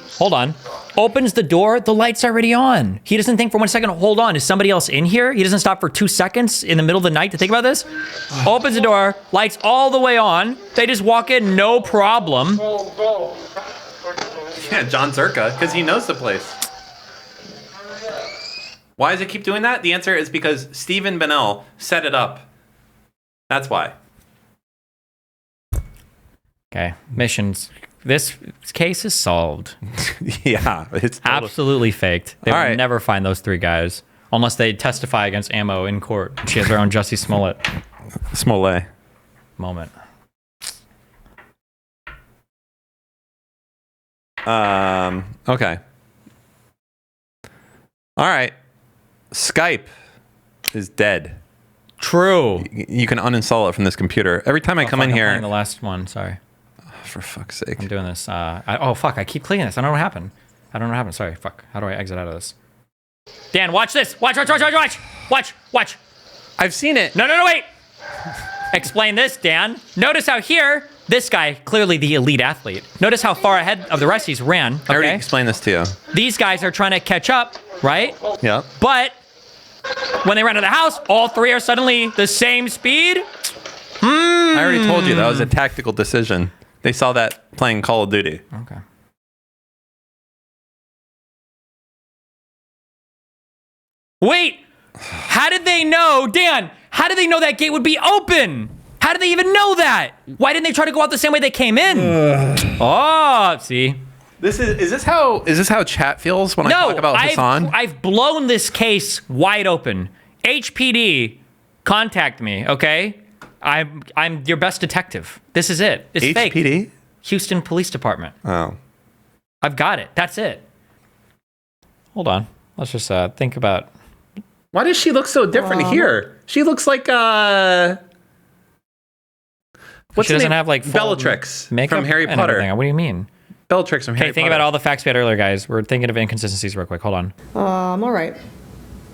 opens the door. The light's already on. He doesn't think for 1 second. Hold on, is somebody else in here? He doesn't stop for 2 seconds in the middle of the night to think about this. Opens the door. Lights all the way on. They just walk in, no problem. Yeah, John Zerka, because he knows the place. Why does it keep doing that? The answer is because Stephen Bennell set it up. That's why. Okay, missions. This case is solved. Yeah, it's absolutely faked. They will never find those 3 guys unless they testify against Ammo in court. She has their own Jussie Smollett moment. Okay. All right. Skype is dead. True. You can uninstall it from this computer. Every time I come in here. I'm playing the last one. Sorry. Oh, for fuck's sake. I'm doing this. Oh fuck! I keep clicking this. I don't know what happened. Sorry. Fuck. How do I exit out of this? Dan, watch this. Watch. I've seen it. No, wait. Explain this, Dan. Notice how here, this guy, clearly the elite athlete. Notice how far ahead of the rest he's ran. Okay? I already explained this to you. These guys are trying to catch up, right? Yeah. But when they run to the house, all 3 are suddenly the same speed. I already told you that was a tactical decision. They saw that playing Call of Duty. Okay. Wait, how did they know, Dan? How did they know that gate would be open? How did they even know that? Why didn't they try to go out the same way they came in? Oh, see. Is this how chat feels when I talk about Hasan? I've blown this case wide open. HPD, contact me, okay? I'm your best detective. This is it. It's fake. HPD? Houston Police Department. Oh. I've got it. That's it. Hold on. Let's just think about. Why does she look so different here? She looks like She doesn't have like Bellatrix makeup from Harry Potter. What do you mean? Bellatrix from Harry Potter. Think about all the facts we had earlier, guys. We're thinking of inconsistencies real quick. Hold on. All right.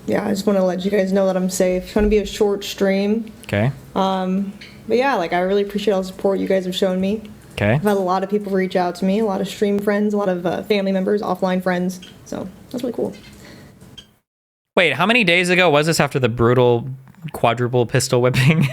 yeah, I just want to let you guys know that I'm safe. It's going to be a short stream. Okay. But yeah, like, I really appreciate all the support you guys have shown me. Okay. I've had a lot of people reach out to me, a lot of stream friends, a lot of family members, offline friends. So that's really cool. Wait, how many days ago was this after the brutal quadruple pistol whipping?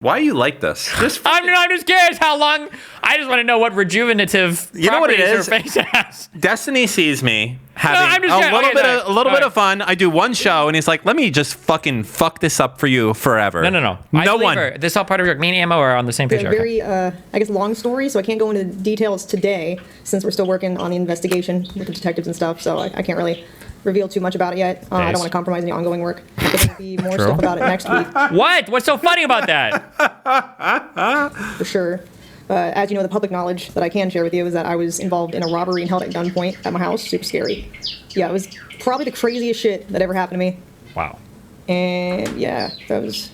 Why are you like this? I'm just curious how long. I just want to know what rejuvenative. You know what it is? Her face has. Destiny sees me having a little bit of fun. I do one show, and he's like, "Let me just fucking fuck this up for you forever." No. No one. This is all part of your. Me and Ammo are on the same page. It's a very, I guess, long story, so I can't go into details today since we're still working on the investigation with the detectives and stuff. So I can't really reveal too much about it yet. I don't want to compromise any ongoing work. There's going to be more stuff about it next week. What? What's so funny about that? For sure. As you know, the public knowledge that I can share with you is that I was involved in a robbery and held at gunpoint at my house. Super scary. Yeah, it was probably the craziest shit that ever happened to me. Wow. And yeah, that was...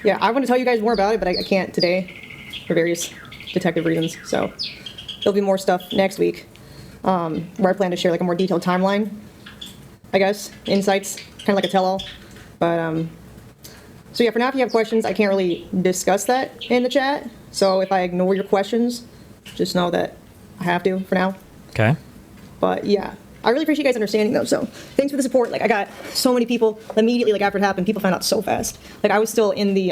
Yeah, I want to tell you guys more about it, but I can't today for various detective reasons. So there'll be more stuff next week where I plan to share like a more detailed timeline, I guess, insights, kind of like a tell-all. But so yeah, for now, if you have questions, I can't really discuss that in the chat. So if I ignore your questions, just know that I have to for now. Okay. But yeah, I really appreciate you guys understanding though. So thanks for the support. Like I got so many people immediately, like after it happened, people found out so fast. Like I was still in the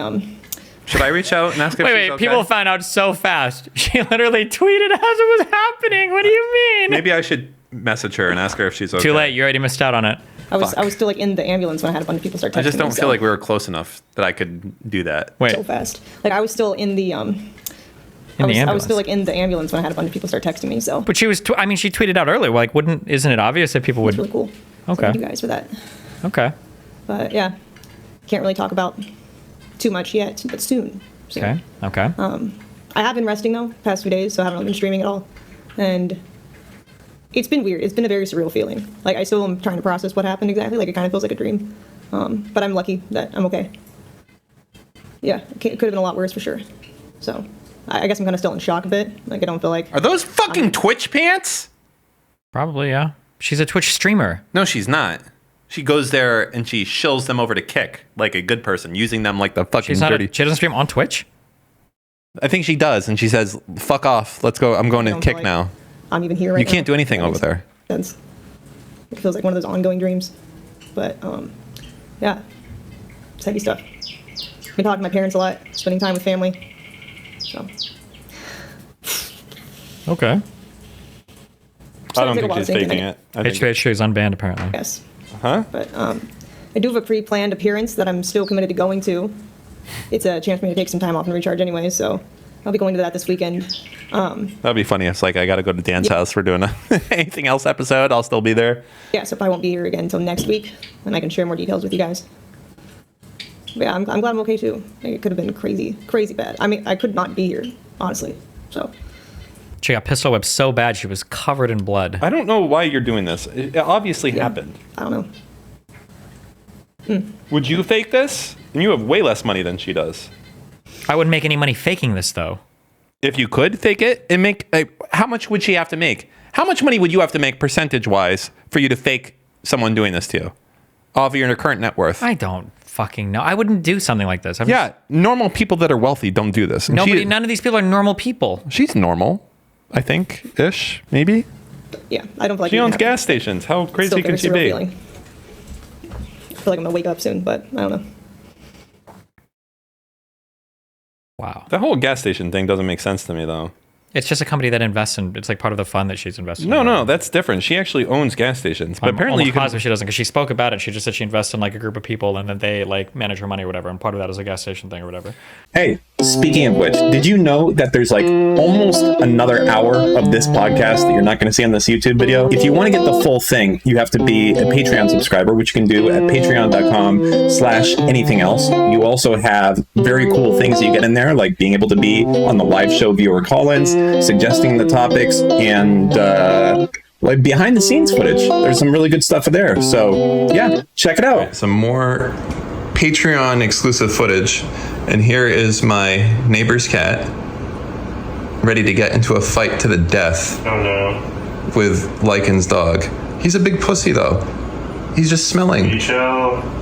Should I reach out and ask if she's okay? People found out so fast. She literally tweeted as it was happening. What do you mean? Maybe I should message her and ask her if she's okay. Too late. You already missed out on it. I was still like in the ambulance when I had a bunch of people start texting me. I just don't feel like we were close enough that I could do that. Wait. So fast. Like I was still in the I was still like in the ambulance when I had a bunch of people start texting me. So. But she was. She tweeted out earlier. Like, isn't it obvious that people would? It's really cool. Okay. So thank you guys for that. Okay. But yeah, can't really talk about too much yet, but soon. Okay. Okay. I have been resting though, past few days, so I haven't really been streaming at all, and it's been weird. It's been a very surreal feeling. Like I still am trying to process what happened exactly. Like it kind of feels like a dream, but I'm lucky that I'm okay. Yeah, it could have been a lot worse for sure. So I guess I'm kind of still in shock a bit. Like I don't feel like. Are those fucking Twitch pants? Probably, yeah. She's a Twitch streamer. No, she's not. She goes there and she shills them over to Kick like a good person, using them like the fucking dirty. She doesn't stream on Twitch? I think she does, and she says, "Fuck off, let's go. I'm going to Kick now." I'm even here right now. You can't do anything over there. It feels like one of those ongoing dreams. But yeah, it's heavy stuff. Been talking to my parents a lot, spending time with family. So. Okay. I don't think she's faking it. It's she's unbanned apparently. Yes. Huh? But I do have a pre-planned appearance that I'm still committed to going to. It's a chance for me to take some time off and recharge anyway, so I'll be going to that this weekend. That'd be funny. It's like I got to go to Dan's house for doing anything else episode. I'll still be there. Yeah, so I won't be here again until next week, and I can share more details with you guys. But yeah, I'm glad I'm okay too. Like, it could have been crazy bad. I mean, I could not be here, honestly. So. She got pistol whipped so bad she was covered in blood. I don't know why you're doing this. It obviously happened. I don't know. Would you fake this? And you have way less money than she does. I wouldn't make any money faking this, though. If you could fake it and make... how much would she have to make? How much money would you have to make percentage-wise for you to fake someone doing this to you? Off your current net worth. I don't fucking know. I wouldn't do something like this. Normal people that are wealthy don't do this. And none of these people are normal people. She's normal, I think, ish, maybe. Yeah, I don't feel like she owns gas stations. How crazy can she be? Feeling. I feel like I'm gonna wake up soon, but I don't know. Wow. The whole gas station thing doesn't make sense to me, though. It's just a company that invests in. It's like part of the fund that she's invested in. No, that's different. She actually owns gas stations, but apparently you positive she doesn't, because she spoke about it. She just said she invests in like a group of people, and then they like manage her money or whatever. And part of that is a gas station thing or whatever. Hey, speaking of which, did you know that there's like almost another hour of this podcast that you're not going to see on this YouTube video? If you want to get the full thing, you have to be a Patreon subscriber, which you can do at patreon.com/anything else. You also have very cool things that you get in there, like being able to be on the live show viewer call-ins, suggesting the topics, and like behind the scenes footage. There's some really good stuff there. So yeah, check it out. Some more Patreon exclusive footage. And here is my neighbor's cat ready to get into a fight to the death. Oh no. With Lycan's dog. He's a big pussy though. He's just smelling. You chill.